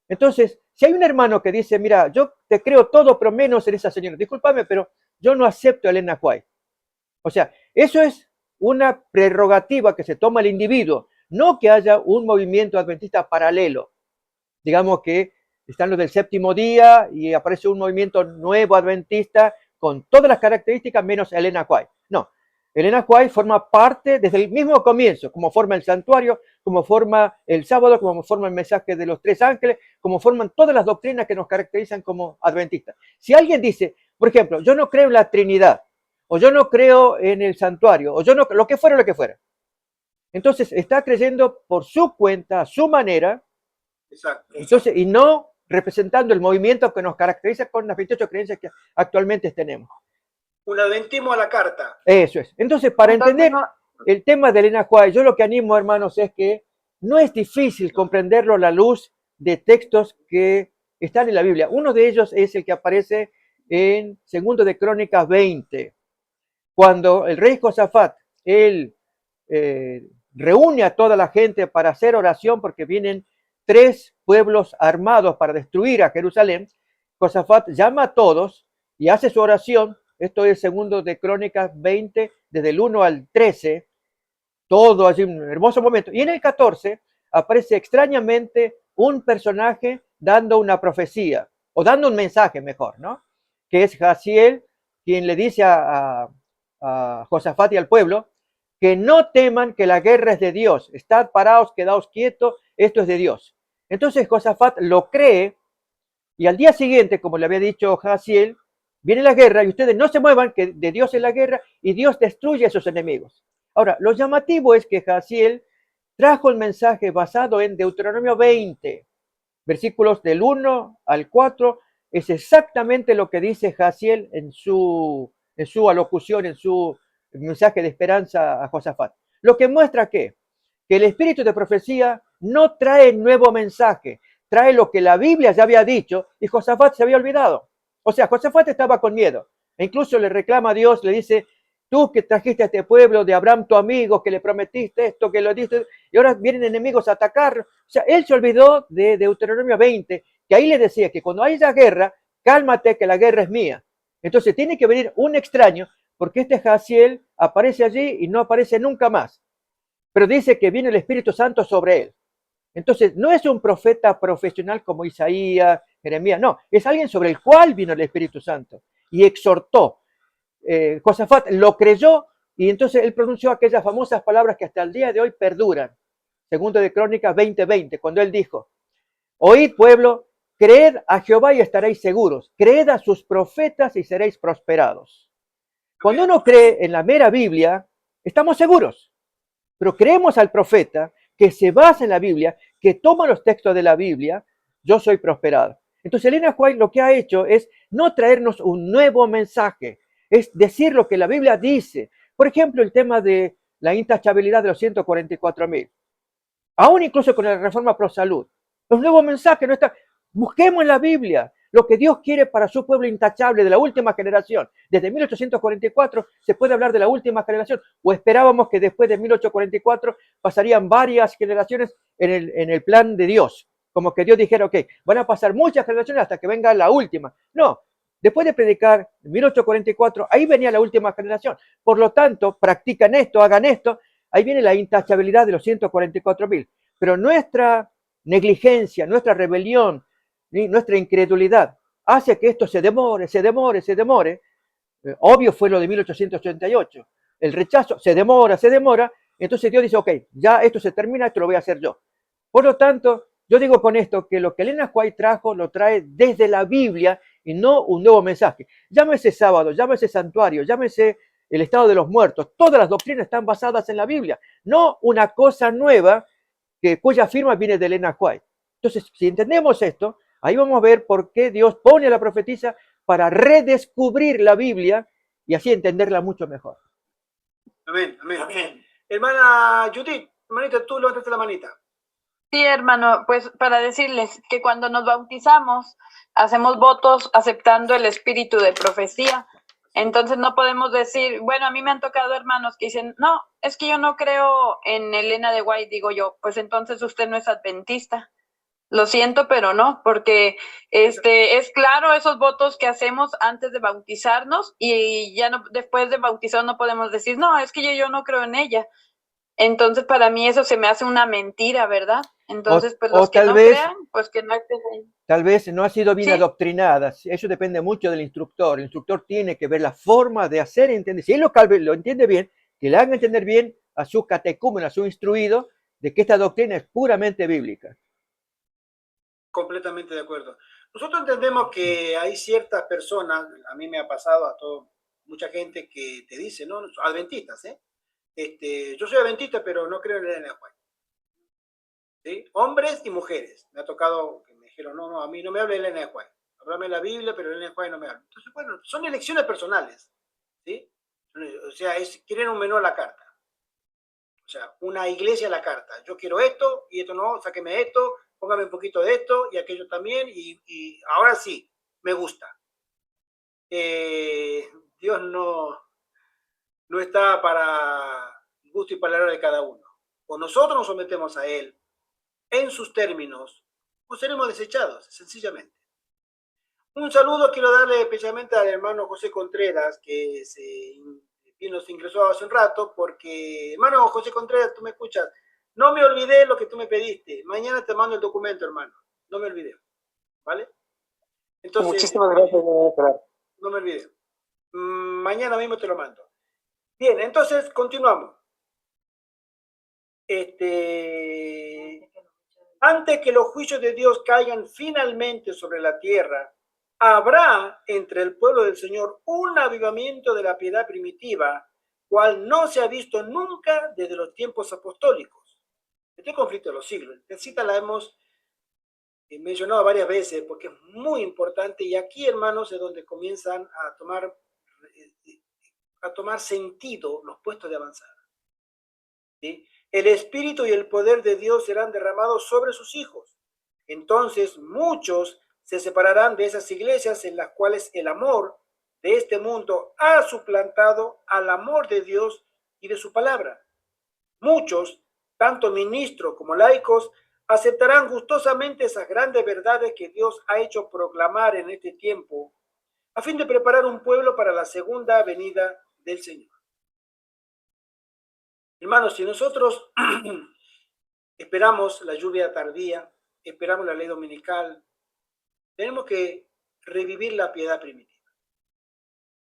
entonces, si hay un hermano que dice, mira, yo te creo todo, pero menos en esa señora, discúlpame, pero yo no acepto a Elena White. O sea, eso es una prerrogativa que se toma el individuo, no que haya un movimiento adventista paralelo. Digamos que están los del séptimo día y aparece un movimiento nuevo adventista con todas las características menos Elena White. No, Elena White forma parte desde el mismo comienzo, como forma el santuario, como forma el sábado, como forma el mensaje de los 3 ángeles, como forman todas las doctrinas que nos caracterizan como adventistas. Si alguien dice, por ejemplo, yo no creo en la Trinidad, o yo no creo en el santuario, o yo no, lo que fuera, entonces está creyendo por su cuenta, a su manera, Exacto. entonces, y no representando el movimiento que nos caracteriza con las 28 creencias que actualmente tenemos. Un adventismo a la carta. Eso es. Entonces, para entender el tema de Elena White, yo lo que animo, hermanos, es que no es difícil comprenderlo a la luz de textos que están en la Biblia. Uno de ellos es el que aparece en 2 de Crónicas 20, cuando el rey Josafat, él reúne a toda la gente para hacer oración porque vienen 3 pueblos armados para destruir a Jerusalén. Josafat llama a todos y hace su oración. Esto es 2 de Crónicas 20, desde el 1 al 13, todo allí, un hermoso momento. Y en el 14 aparece extrañamente un personaje dando una profecía, o dando un mensaje mejor, ¿no? Que es Jaziel, quien le dice a Josafat y al pueblo, que no teman que la guerra es de Dios, estad parados, quedaos quietos, esto es de Dios. Entonces Josafat lo cree, y al día siguiente, como le había dicho Jaziel, viene la guerra y ustedes no se muevan, que de Dios es la guerra y Dios destruye a sus enemigos. Ahora, lo llamativo es que Jaziel trajo el mensaje basado en Deuteronomio 20, versículos del 1 al 4, es exactamente lo que dice Jaziel en su alocución, en su mensaje de esperanza a Josafat. Lo que muestra que el espíritu de profecía no trae nuevo mensaje, trae lo que la Biblia ya había dicho y Josafat se había olvidado. O sea, Josafat estaba con miedo. E incluso le reclama a Dios, le dice, tú que trajiste a este pueblo de Abraham, tu amigo, que le prometiste esto, que lo diste, y ahora vienen enemigos a atacar. O sea, él se olvidó de Deuteronomio 20, que ahí le decía que cuando haya guerra, cálmate que la guerra es mía. Entonces tiene que venir un extraño, porque este Jaziel aparece allí y no aparece nunca más. Pero dice que viene el Espíritu Santo sobre él. Entonces, no es un profeta profesional como Isaías, Jeremías, no, es alguien sobre el cual vino el Espíritu Santo y exhortó. Josafat lo creyó y entonces él pronunció aquellas famosas palabras que hasta el día de hoy perduran. 2 de Crónicas 20:20, cuando él dijo, oíd pueblo, creed a Jehová y estaréis seguros, creed a sus profetas y seréis prosperados. Cuando uno cree en la mera Biblia, estamos seguros, pero creemos al profeta que se basa en la Biblia, que toma los textos de la Biblia, yo soy prosperado. Entonces Elena White lo que ha hecho es no traernos un nuevo mensaje, es decir lo que la Biblia dice. Por ejemplo, el tema de la intachabilidad de los 144.000. aún incluso con la reforma pro salud. Los nuevos mensajes no están. Busquemos en la Biblia lo que Dios quiere para su pueblo intachable de la última generación. Desde 1844 se puede hablar de la última generación, o esperábamos que después de 1844 pasarían varias generaciones en el plan de Dios. Como que Dios dijera, ok, van a pasar muchas generaciones hasta que venga la última. No, después de predicar en 1844, ahí venía la última generación. Por lo tanto, practican esto, hagan esto, ahí viene la intachabilidad de los 144.000. Pero nuestra negligencia, nuestra rebelión, nuestra incredulidad hace que esto se demore. Obvio fue lo de 1888. El rechazo se demora. Entonces Dios dice, ok, ya esto se termina, esto lo voy a hacer yo. Por lo tanto, yo digo con esto que lo que Elena White trajo lo trae desde la Biblia y no un nuevo mensaje. Llámese sábado, llámese santuario, llámese el estado de los muertos. Todas las doctrinas están basadas en la Biblia, no una cosa nueva cuya firma viene de Elena White. Entonces, si entendemos esto, ahí vamos a ver por qué Dios pone a la profetisa para redescubrir la Biblia y así entenderla mucho mejor. Amén, amén. Amén. Hermana Judith, hermanita, tú levantaste la manita. Sí, hermano, pues para decirles que cuando nos bautizamos, hacemos votos aceptando el espíritu de profecía. Entonces no podemos decir, bueno, a mí me han tocado hermanos que dicen, no, es que yo no creo en Elena de White, digo yo, pues entonces usted no es adventista. Lo siento, pero no, porque es claro esos votos que hacemos antes de bautizarnos y ya no, después de bautizar no podemos decir, no, es que yo no creo en ella. Entonces para mí eso se me hace una mentira, ¿verdad? Entonces, pues los que no crean, pues que no estén ahí. Tal vez no ha sido bien Sí. adoctrinada. Eso depende mucho del instructor. El instructor tiene que ver la forma de hacer entender. Si él lo entiende bien, que le haga entender bien a su catecúmeno, a su instruido, de que esta doctrina es puramente bíblica. Completamente de acuerdo. Nosotros entendemos que hay ciertas personas, a mí me ha pasado, mucha gente que te dice, ¿no? Adventistas, ¿eh? Yo soy adventista, pero no creo en Elena White. ¿Sí? Hombres y mujeres. Me ha tocado que me dijeron, no, a mí no me hable de Elena White. Háblame la Biblia, pero Elena White no me habla. Entonces, bueno, son elecciones personales. ¿Sí? O sea, quieren un menú a la carta. O sea, una iglesia a la carta. Yo quiero esto y esto no, sáqueme esto, póngame un poquito de esto y aquello también, y ahora sí, me gusta. Dios no está para gusto y palabra de cada uno. O nosotros nos sometemos a Él en sus términos, o seremos desechados, sencillamente. Un saludo quiero darle especialmente al hermano José Contreras, que nos ingresó hace un rato, porque, hermano José Contreras, tú me escuchas, no me olvidé lo que tú me pediste. Mañana te mando el documento, hermano. No me olvidé. ¿Vale? Entonces, muchísimas gracias, no me olvidé. Mañana mismo te lo mando. Bien, entonces continuamos. Antes que los juicios de Dios caigan finalmente sobre la tierra, habrá entre el pueblo del Señor un avivamiento de la piedad primitiva, cual no se ha visto nunca desde los tiempos apostólicos. Este conflicto de los siglos. Esta cita la hemos mencionado varias veces porque es muy importante, y aquí, hermanos, es donde comienzan a tomar sentido los puestos de avanzada. ¿Sí? El Espíritu y el poder de Dios serán derramados sobre sus hijos. Entonces muchos se separarán de esas iglesias en las cuales el amor de este mundo ha suplantado al amor de Dios y de su palabra. Muchos, tanto ministros como laicos, aceptarán gustosamente esas grandes verdades que Dios ha hecho proclamar en este tiempo, a fin de preparar un pueblo para la segunda venida del Señor. Hermanos, si nosotros esperamos la lluvia tardía, esperamos la ley dominical, tenemos que revivir la piedad primitiva.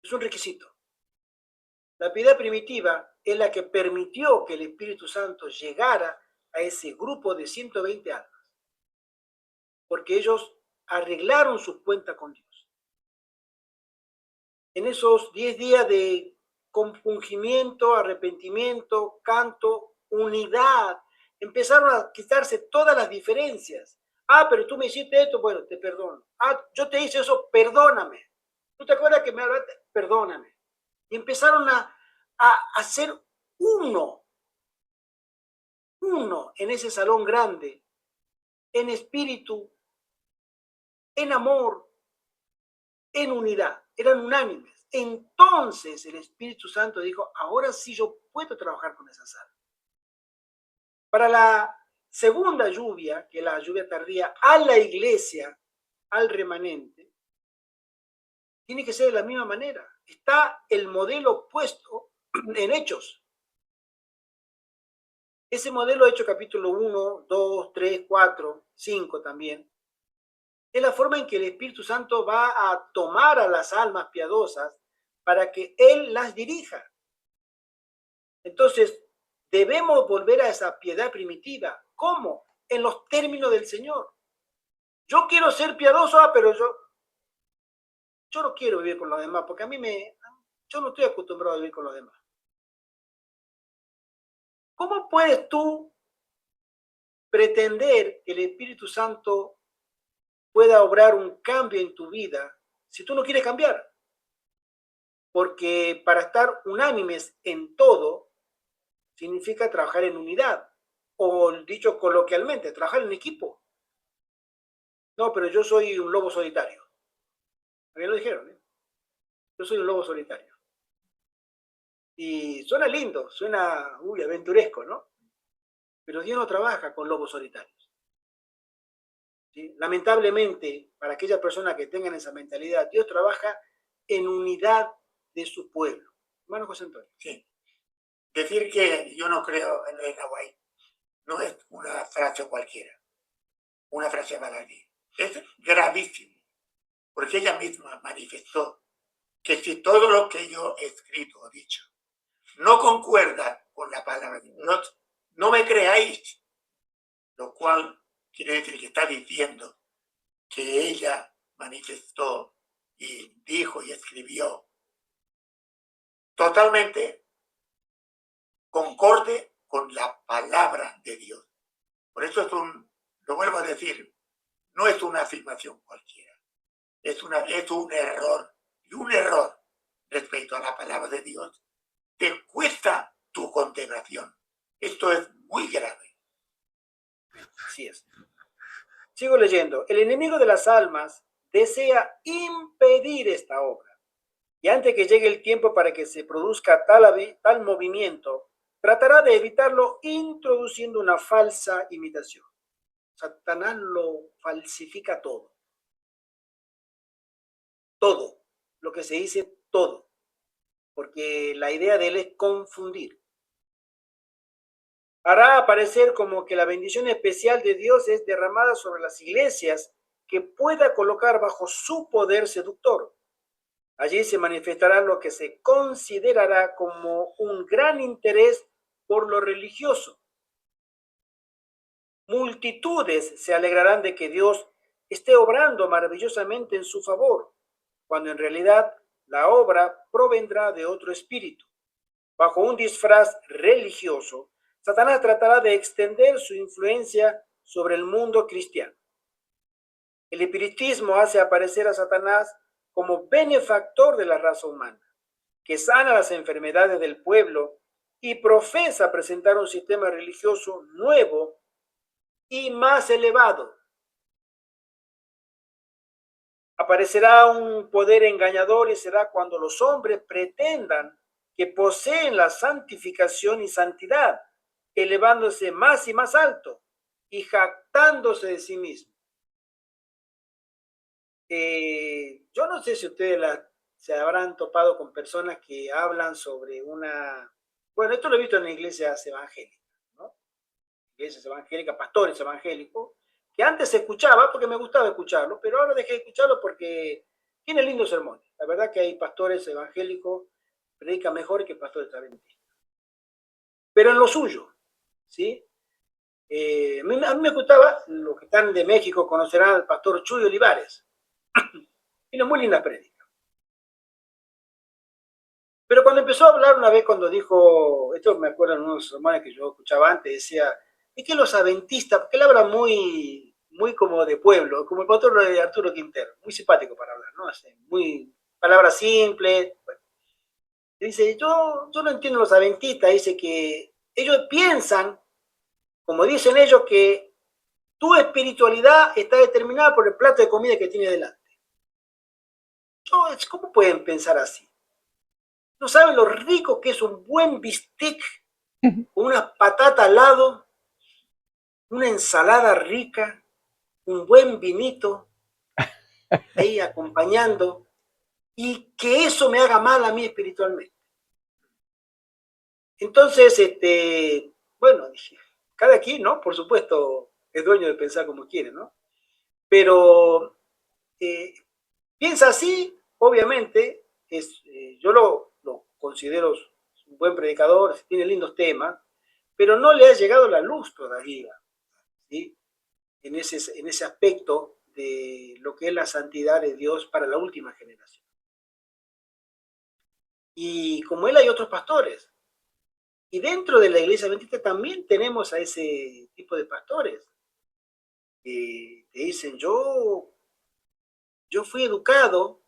Es un requisito. La piedad primitiva es la que permitió que el Espíritu Santo llegara a ese grupo de 120 almas, porque ellos arreglaron sus cuentas con Dios. En esos 10 días de compungimiento, arrepentimiento, canto, unidad, empezaron a quitarse todas las diferencias. Ah, pero tú me hiciste esto, bueno, te perdono. Ah, yo te hice eso, perdóname. ¿Tú te acuerdas que me hablaste? Perdóname. Y empezaron a ser uno. uno en ese salón grande, en espíritu, en amor, en unidad, eran unánimes. Entonces el Espíritu Santo dijo, ahora sí yo puedo trabajar con esas almas. Para la segunda lluvia, que es la lluvia tardía, a la iglesia, al remanente, tiene que ser de la misma manera. Está el modelo puesto en Hechos. Ese modelo Hechos capítulo 1, 2, 3, 4, 5 también, es la forma en que el Espíritu Santo va a tomar a las almas piadosas para que Él las dirija. Entonces, debemos volver a esa piedad primitiva. ¿Cómo? En los términos del Señor. Yo quiero ser piadoso, pero yo no quiero vivir con los demás, porque yo no estoy acostumbrado a vivir con los demás. ¿Cómo puedes tú pretender que el Espíritu Santo pueda obrar un cambio en tu vida si tú no quieres cambiar? Porque para estar unánimes en todo significa trabajar en unidad, o dicho coloquialmente, trabajar en equipo. No, pero yo soy un lobo solitario. A mí lo dijeron, ¿eh? Yo soy un lobo solitario. Y suena lindo, suena aventuresco, ¿no? Pero Dios no trabaja con lobos solitarios. ¿Sí? Lamentablemente, para aquellas personas que tengan esa mentalidad, Dios trabaja en unidad de su pueblo. Hermano José Antonio. Sí. Decir que yo no creo en el Hawaii no es una frase cualquiera, una frase baladí. Es gravísimo, porque ella misma manifestó que si todo lo que yo he escrito o dicho no concuerda con la palabra de Dios, no me creáis, lo cual quiere decir que está diciendo que ella manifestó y dijo y escribió totalmente concorde con la palabra de Dios. Por eso lo vuelvo a decir, no es una afirmación cualquiera, es un error, y un error respecto a la palabra de Dios te cuesta tu condenación. Esto es muy grave. Así es. Sigo leyendo. El enemigo de las almas desea impedir esta obra. Y antes que llegue el tiempo para que se produzca tal movimiento, tratará de evitarlo introduciendo una falsa imitación. Satanás lo falsifica todo. Todo. Lo que se dice, todo. Porque la idea de él es confundir. Hará aparecer como que la bendición especial de Dios es derramada sobre las iglesias que pueda colocar bajo su poder seductor. Allí se manifestará lo que se considerará como un gran interés por lo religioso. Multitudes se alegrarán de que Dios esté obrando maravillosamente en su favor, cuando en realidad la obra provendrá de otro espíritu. Bajo un disfraz religioso, Satanás tratará de extender su influencia sobre el mundo cristiano. El espiritismo hace aparecer a Satanás como benefactor de la raza humana, que sana las enfermedades del pueblo y profesa presentar un sistema religioso nuevo y más elevado. Aparecerá un poder engañador y será cuando los hombres pretendan que poseen la santificación y santidad, elevándose más y más alto y jactándose de sí mismos. Yo no sé si ustedes se habrán topado con personas que hablan sobre bueno, esto lo he visto en iglesias evangélicas, ¿no? Iglesias evangélicas, pastores evangélicos, que antes se escuchaba porque me gustaba escucharlo, pero ahora dejé de escucharlo porque tiene lindos sermones. La verdad que hay pastores evangélicos que predican mejor que pastores adventistas. Pero en lo suyo, ¿sí? A mí me gustaba, los que están de México conocerán al pastor Chuy Olivares. Tiene muy linda prédica. Pero cuando empezó a hablar una vez, cuando dijo, esto me acuerdo en unos sermones que yo escuchaba antes, decía, ¿y qué los adventistas? Porque él habla muy como de pueblo, como el pastor de Arturo Quintero, muy simpático para hablar, ¿no? Así, muy palabras simples. Bueno. Dice, yo no entiendo los adventistas, dice que ellos piensan Como dicen ellos, que tu espiritualidad está determinada por el plato de comida que tiene delante. ¿Cómo pueden pensar así? ¿No saben lo rico que es un buen bistec con una patata al lado, una ensalada rica, un buen vinito ahí acompañando, y que eso me haga mal a mí espiritualmente? Entonces, bueno, dije, cada quien, ¿no? Por supuesto, es dueño de pensar como quiere, ¿no? Pero piensa así, obviamente, yo lo considero un buen predicador, tiene lindos temas, pero no le ha llegado la luz todavía, ¿sí? En ese aspecto de lo que es la santidad de Dios para la última generación. Y como él hay otros pastores, y dentro de la iglesia adventista también tenemos a ese tipo de pastores que te dicen, yo fui educado,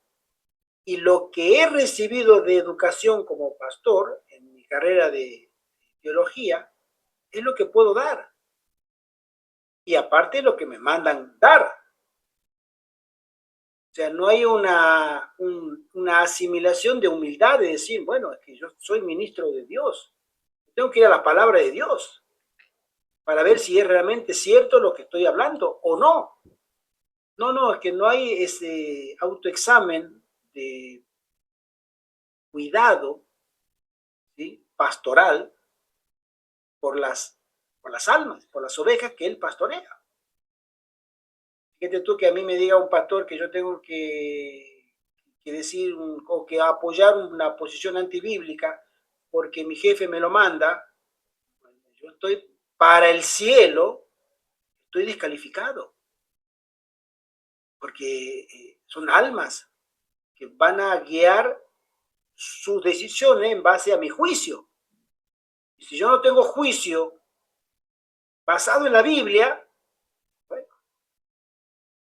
y lo que he recibido de educación como pastor en mi carrera de teología es lo que puedo dar. Y aparte lo que me mandan dar. O sea, no hay una asimilación de humildad de decir, bueno, es que yo soy ministro de Dios. Tengo que ir a la palabra de Dios para ver si es realmente cierto lo que estoy hablando o no. No, es que no hay ese autoexamen de cuidado, ¿sí?, pastoral por las almas, por las ovejas que él pastorea. Fíjate tú que a mí me diga un pastor que yo tengo que decir o que apoyar una posición antibíblica porque mi jefe me lo manda. Bueno, yo estoy para el cielo, estoy descalificado, porque son almas que van a guiar sus decisiones en base a mi juicio. Y si yo no tengo juicio basado en la Biblia, bueno,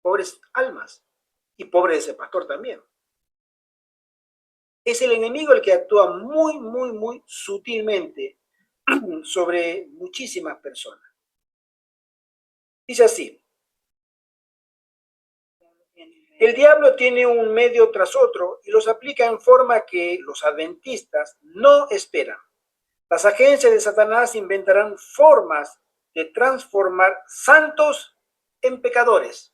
pobres almas, y pobre ese pastor también. Es el enemigo el que actúa muy sutilmente sobre muchísimas personas. Dice así: el diablo tiene un medio tras otro y los aplica en forma que los adventistas no esperan. Las agencias de Satanás inventarán formas de transformar santos en pecadores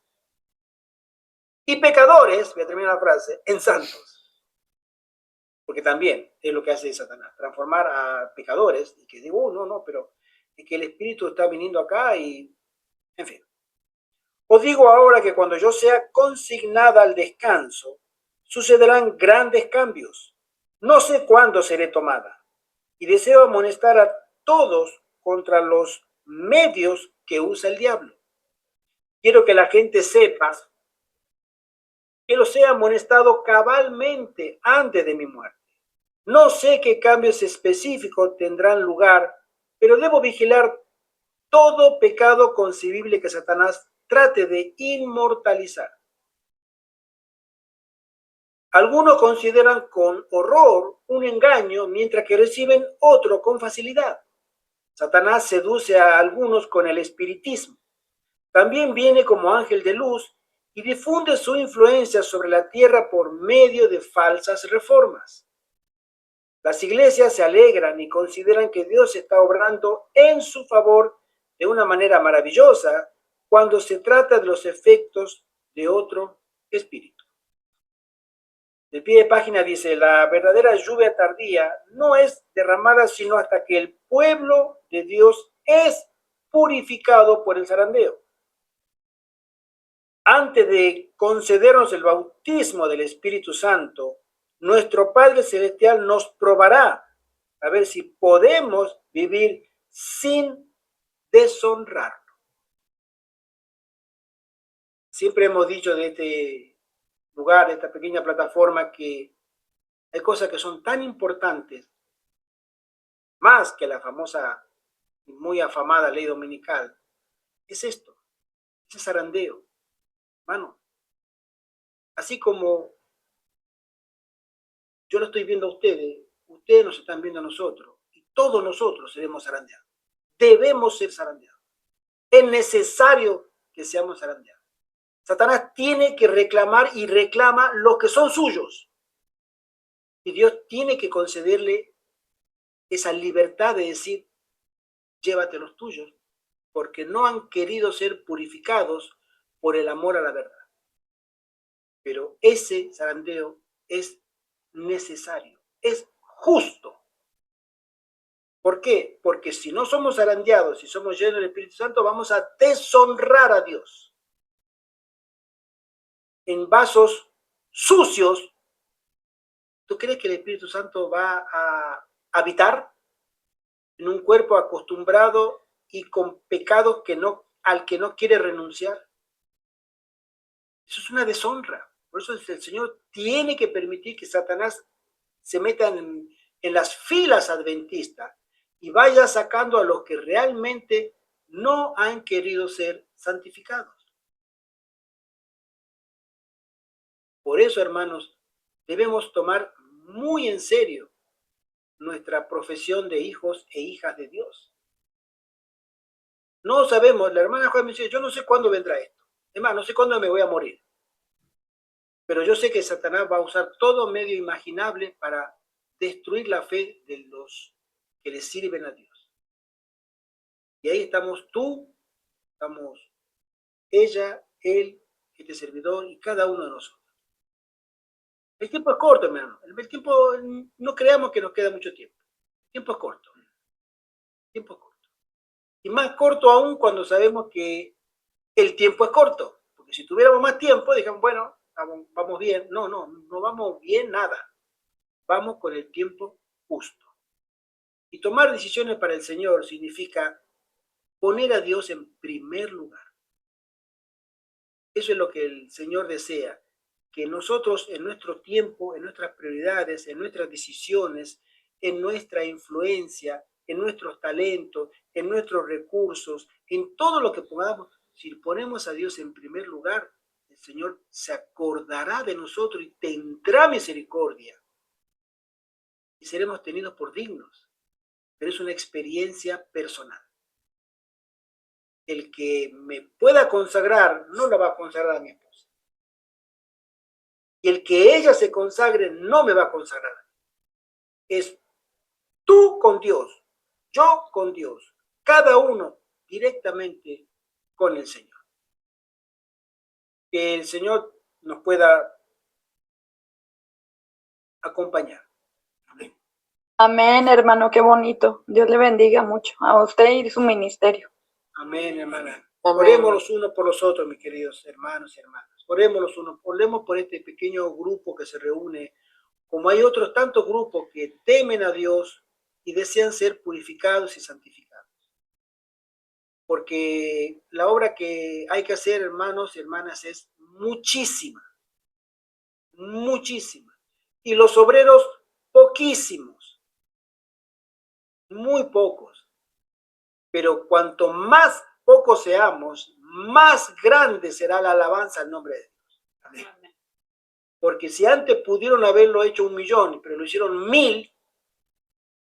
y pecadores, voy a terminar la frase, en santos. Porque también es lo que hace Satanás, transformar a pecadores, y que digo, no, pero es que el Espíritu está viniendo acá y, en fin. Os digo ahora que cuando yo sea consignada al descanso, sucederán grandes cambios. No sé cuándo seré tomada, y deseo amonestar a todos contra los medios que usa el diablo. Quiero que la gente sepa que los he amonestado cabalmente antes de mi muerte. No sé qué cambios específicos tendrán lugar, pero debo vigilar todo pecado concebible que Satanás trate de inmortalizar. Algunos consideran con horror un engaño, mientras que reciben otro con facilidad. Satanás seduce a algunos con el espiritismo. También viene como ángel de luz y difunde su influencia sobre la tierra por medio de falsas reformas. Las iglesias se alegran y consideran que Dios está obrando en su favor de una manera maravillosa cuando se trata de los efectos de otro espíritu. El pie de página dice: la verdadera lluvia tardía no es derramada sino hasta que el pueblo de Dios es purificado por el zarandeo. Antes de concedernos el bautismo del Espíritu Santo, nuestro Padre Celestial nos probará a ver si podemos vivir sin deshonrarlo. Siempre hemos dicho de este lugar, de esta pequeña plataforma, que hay cosas que son tan importantes, más que la famosa y muy afamada ley dominical. Es esto, ese zarandeo. Hermano, así como yo lo estoy viendo a ustedes nos están viendo a nosotros, y todos nosotros seremos zarandeados. Debemos ser zarandeados. Es necesario que seamos zarandeados. Satanás tiene que reclamar y reclama lo que son suyos. Y Dios tiene que concederle esa libertad de decir, llévate los tuyos, porque no han querido ser purificados por el amor a la verdad. Pero ese zarandeo es necesario, es justo. ¿Por qué? Porque si no somos zarandeados, si somos llenos del Espíritu Santo, vamos a deshonrar a Dios. En vasos sucios, ¿tú crees que el Espíritu Santo va a habitar en un cuerpo acostumbrado y con pecados al que no quiere renunciar? Eso es una deshonra. Por eso el Señor tiene que permitir que Satanás se meta en las filas adventistas y vaya sacando a los que realmente no han querido ser santificados. Por eso, hermanos, debemos tomar muy en serio nuestra profesión de hijos e hijas de Dios. No sabemos, la hermana Juan me dice, yo no sé cuándo vendrá esto. Es más, no sé cuándo me voy a morir. Pero yo sé que Satanás va a usar todo medio imaginable para destruir la fe de los que le sirven a Dios. Y ahí estamos tú, estamos ella, él, este servidor y cada uno de nosotros. El tiempo es corto, hermano. El tiempo, no creamos que nos queda mucho tiempo. El tiempo es corto. El tiempo es corto. Y más corto aún cuando sabemos que el tiempo es corto. Porque si tuviéramos más tiempo, digamos, bueno, vamos bien. No vamos bien nada. Vamos con el tiempo justo. Y tomar decisiones para el Señor significa poner a Dios en primer lugar. Eso es lo que el Señor desea, que nosotros en nuestro tiempo, en nuestras prioridades, en nuestras decisiones, en nuestra influencia, en nuestros talentos, en nuestros recursos, en todo lo que pongamos, si ponemos a Dios en primer lugar, el Señor se acordará de nosotros y tendrá misericordia. Y seremos tenidos por dignos. Pero es una experiencia personal. El que me pueda consagrar no la va a consagrar a mi esposa. Y el que ella se consagre no me va a consagrar. Es tú con Dios, yo con Dios, cada uno directamente con el Señor. Que el Señor nos pueda acompañar. Amén. Amén, hermano, qué bonito. Dios le bendiga mucho a usted y su ministerio. Amén, hermana. Amén. Oremos los unos por los otros, mis queridos hermanos y hermanas. Oremos los unos, oremos por este pequeño grupo que se reúne, como hay otros tantos grupos que temen a Dios y desean ser purificados y santificados. Porque la obra que hay que hacer, hermanos y hermanas, es muchísima, muchísima. Y los obreros, poquísimos, muy pocos. Pero cuanto más pocos seamos, más grande será la alabanza al nombre de Dios. Amén. Porque si antes pudieron haberlo hecho 1.000.000, pero lo hicieron 1.000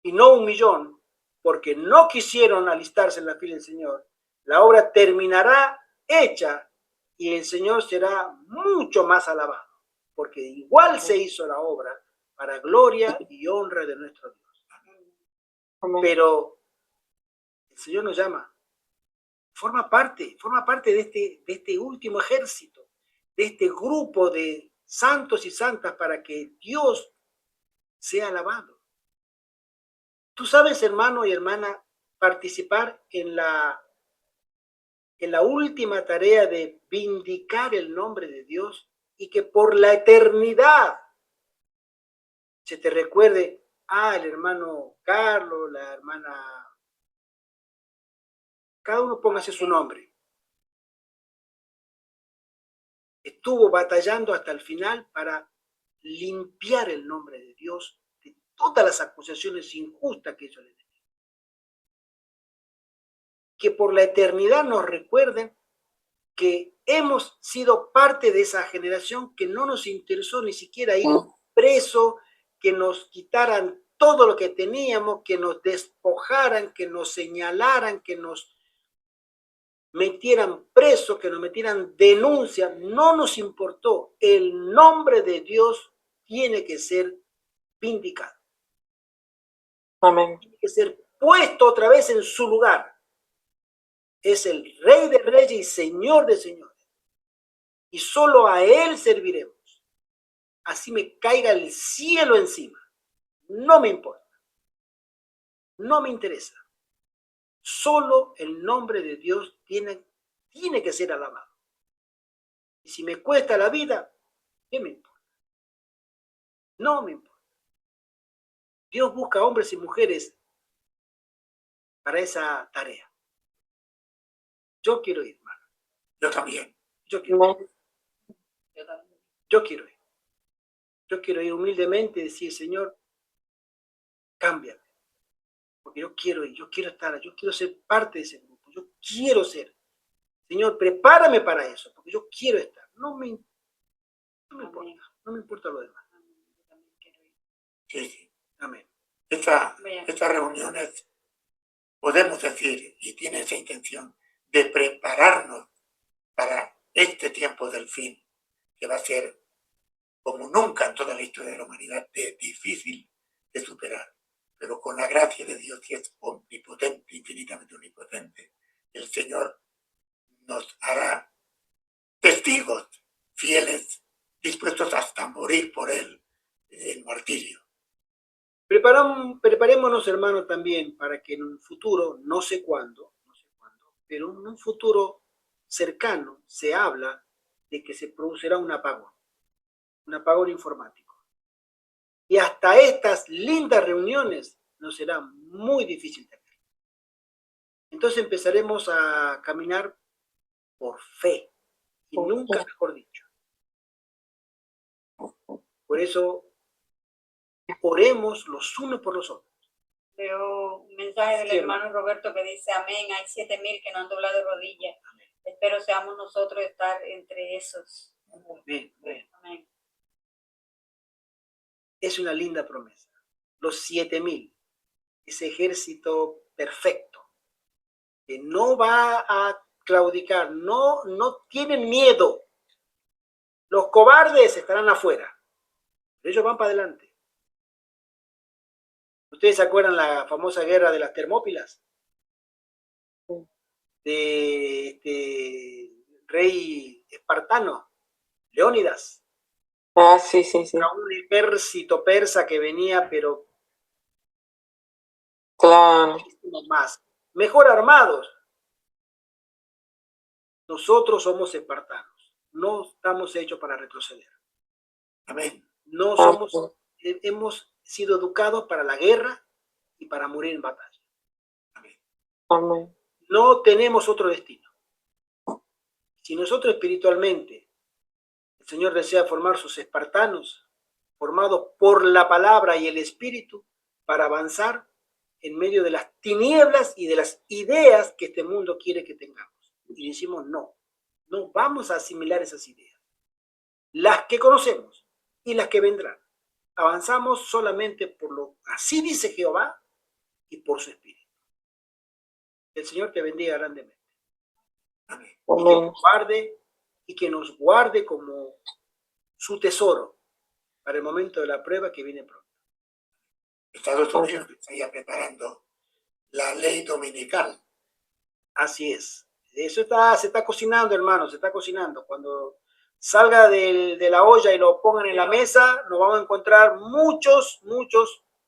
y no 1.000.000, porque no quisieron alistarse en la fila del Señor, la obra terminará hecha y el Señor será mucho más alabado, porque igual se hizo la obra para gloria y honra de nuestro Dios. Amén. Pero el Señor nos llama, forma parte de este último ejército, de este grupo de santos y santas para que Dios sea alabado. Tú sabes, hermano y hermana, participar en la última tarea de vindicar el nombre de Dios y que por la eternidad se te recuerde, el hermano Carlos, la hermana, cada uno póngase su nombre. Estuvo batallando hasta el final para limpiar el nombre de Dios de todas las acusaciones injustas que ellos le tenían. Que por la eternidad nos recuerden que hemos sido parte de esa generación que no nos interesó ni siquiera ir preso, que nos quitaran todo lo que teníamos, que nos despojaran, que nos señalaran, que nos metieran preso, que nos metieran denuncia, no nos importó. El nombre de Dios tiene que ser vindicado. Amén. Tiene que ser puesto otra vez en su lugar. Es el Rey de Reyes y Señor de Señores. Y solo a Él serviremos. Así me caiga el cielo encima. No me importa. No me interesa. Solo el nombre de Dios tiene que ser alabado. Y si me cuesta la vida, ¿qué me importa? No me importa. Dios busca hombres y mujeres para esa tarea. Yo quiero ir, hermano. Yo también. Yo quiero ir. Amén. Yo quiero ir. Yo quiero ir humildemente y decir, Señor, cámbiame. Porque yo quiero ir, yo quiero estar, yo quiero ser parte de ese grupo. Yo quiero ser. Señor, prepárame para eso, porque yo quiero estar. No me importa. No me importa lo demás. Sí, sí. Amén. Estas reuniones, podemos decir, y tiene esa intención de prepararnos para este tiempo del fin, que va a ser, como nunca en toda la historia de la humanidad, difícil de superar. Pero con la gracia de Dios, que es omnipotente, infinitamente omnipotente, el Señor nos hará testigos fieles, dispuestos hasta morir por Él, el martirio. Preparémonos, hermano, también para que en un futuro, no sé cuándo, pero en un futuro cercano se habla de que se producirá un apagón informático. Y hasta estas lindas reuniones nos será muy difícil tener. Entonces empezaremos a caminar por fe, y nunca mejor dicho. Por eso, oremos los unos por los otros. Veo un mensaje del hermano Roberto que dice, amén, hay 7,000 que no han doblado rodillas. Espero seamos nosotros estar entre esos. Amén. Amén. Es una linda promesa. Los 7,000, ese ejército perfecto, que no va a claudicar, no tienen miedo. Los cobardes estarán afuera, pero ellos van para adelante. ¿Ustedes se acuerdan la famosa guerra de las Termópilas? De rey espartano, Leónidas. Ah, sí, sí, sí. Era un ejército persa que venía, pero Claro. más, mejor armados. Nosotros somos espartanos, no estamos hechos para retroceder. Amén. No somos, hemos sido educados para la guerra y para morir en batalla. Amén. Amén. No tenemos otro destino. Si nosotros espiritualmente, el Señor desea formar sus espartanos, formados por la palabra y el espíritu, para avanzar en medio de las tinieblas y de las ideas que este mundo quiere que tengamos. Y decimos, no vamos a asimilar esas ideas. Las que conocemos y las que vendrán. Avanzamos solamente por lo, así dice Jehová, y por su espíritu. El Señor te bendiga grandemente. Amén. Y que nos guarde como su tesoro para el momento de la prueba que viene pronto. Estados Unidos está ya preparando la ley dominical. Así es. Eso se está cocinando, hermano, se está cocinando. Cuando salga de la olla y lo pongan en la mesa, nos vamos a encontrar muchos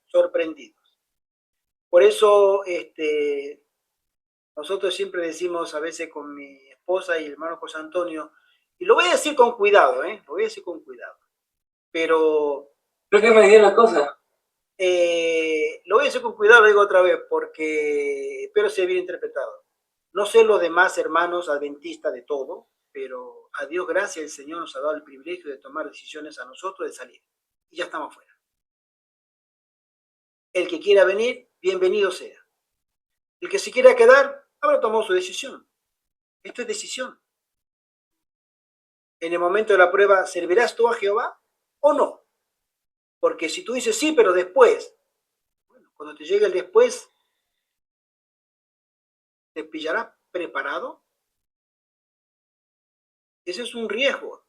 sorprendidos. Por eso, nosotros siempre decimos a veces con mi esposa y el hermano José Antonio, y lo voy a decir con cuidado, lo voy a decir con cuidado, pero... Creo que me dio la cosa. Lo voy a decir con cuidado, lo digo otra vez, porque espero ser bien interpretado. No sé los demás hermanos adventistas de todo, pero a Dios gracias, el Señor nos ha dado el privilegio de tomar decisiones a nosotros de salir. Y ya estamos fuera. El que quiera venir, bienvenido sea. El que se quiera quedar, habrá tomado su decisión. Esto es decisión. En el momento de la prueba, ¿servirás tú a Jehová o no? Porque si tú dices sí, pero después, bueno, cuando te llegue el después, ¿te pillará preparado? Ese es un riesgo.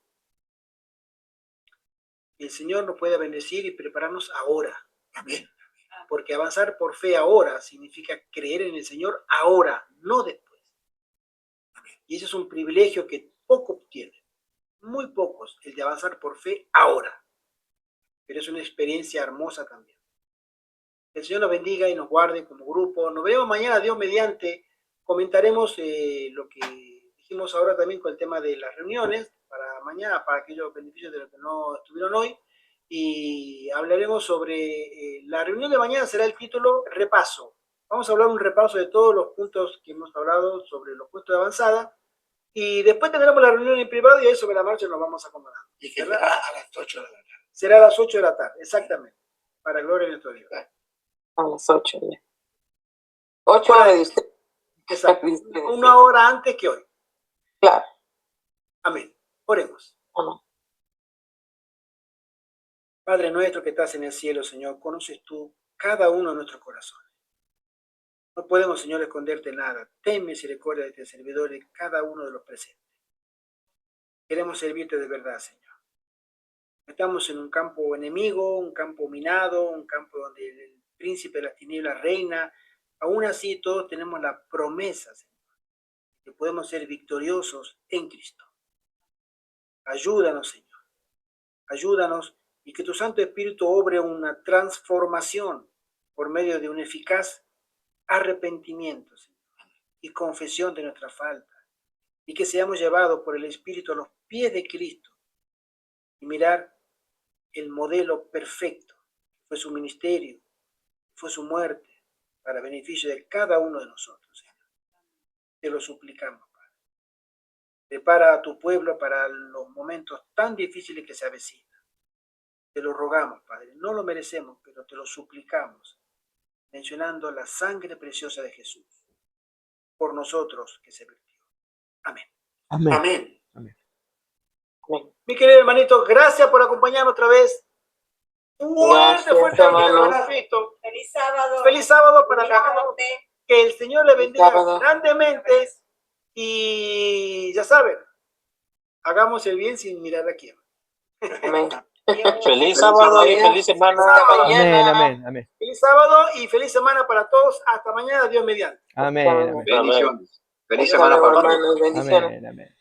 El Señor nos puede bendecir y prepararnos ahora. Amén. Porque avanzar por fe ahora significa creer en el Señor ahora, no después. Y ese es un privilegio que pocos tienen, muy pocos, el de avanzar por fe ahora. Pero es una experiencia hermosa también. El Señor nos bendiga y nos guarde como grupo. Nos veremos mañana, Dios mediante. Comentaremos lo que dijimos ahora también con el tema de las reuniones para mañana, para aquellos beneficios de los que no estuvieron hoy. Y hablaremos sobre la reunión de mañana, será el título Repaso. Vamos a hablar un repaso de todos los puntos que hemos hablado sobre los puestos de avanzada. Y después tendremos la reunión en privado y ahí sobre la marcha nos vamos acomodando. Y que ¿verdad? será a las 8 de la tarde. Será a las 8 de la tarde, exactamente. Para gloria de nuestro Dios. A las 8 ya. 8 horas de usted. Exacto. De ustedes, Una hora antes que hoy. Claro. Amén. Oremos. Amén. Padre nuestro que estás en el cielo, Señor, conoces tú cada uno de nuestros corazones. No podemos, Señor, esconderte nada. Ten misericordia de este servidor y de cada uno de los presentes. Queremos servirte de verdad, Señor. Estamos en un campo enemigo, un campo minado, un campo donde el príncipe de las tinieblas reina. Aún así, todos tenemos la promesa, Señor, que podemos ser victoriosos en Cristo. Ayúdanos, Señor. Ayúdanos y que tu Santo Espíritu obre una transformación por medio de un eficaz arrepentimiento, Señor, y confesión de nuestra falta. Y que seamos llevados por el Espíritu a los pies de Cristo y mirar el modelo perfecto, que fue su ministerio, fue su muerte, para beneficio de cada uno de nosotros, Señor. Te lo suplicamos, Padre. Prepara a tu pueblo para los momentos tan difíciles que se avecinan. Te lo rogamos, Padre. No lo merecemos, pero te lo suplicamos, mencionando la sangre preciosa de Jesús, por nosotros que se vertió. Amén. Amén. Amén. Amén. Mi querido hermanito, gracias por acompañarnos otra vez. Gracias, Fuerte hermanos. abrazo. Feliz sábado. Feliz sábado para cada uno. Cuídate. Que el Señor le bendiga sábado. grandemente. Y ya saben, hagamos el bien sin mirar a quién. Amén. Feliz sábado y feliz semana. Hasta Amén, mañana. amén, amén. Feliz sábado y feliz semana para todos. Hasta mañana, Dios mediante. Amén, amén. Bendiciones. Feliz Hasta semana luego, para todos. hermanos. Bendiciones. Amén, amén.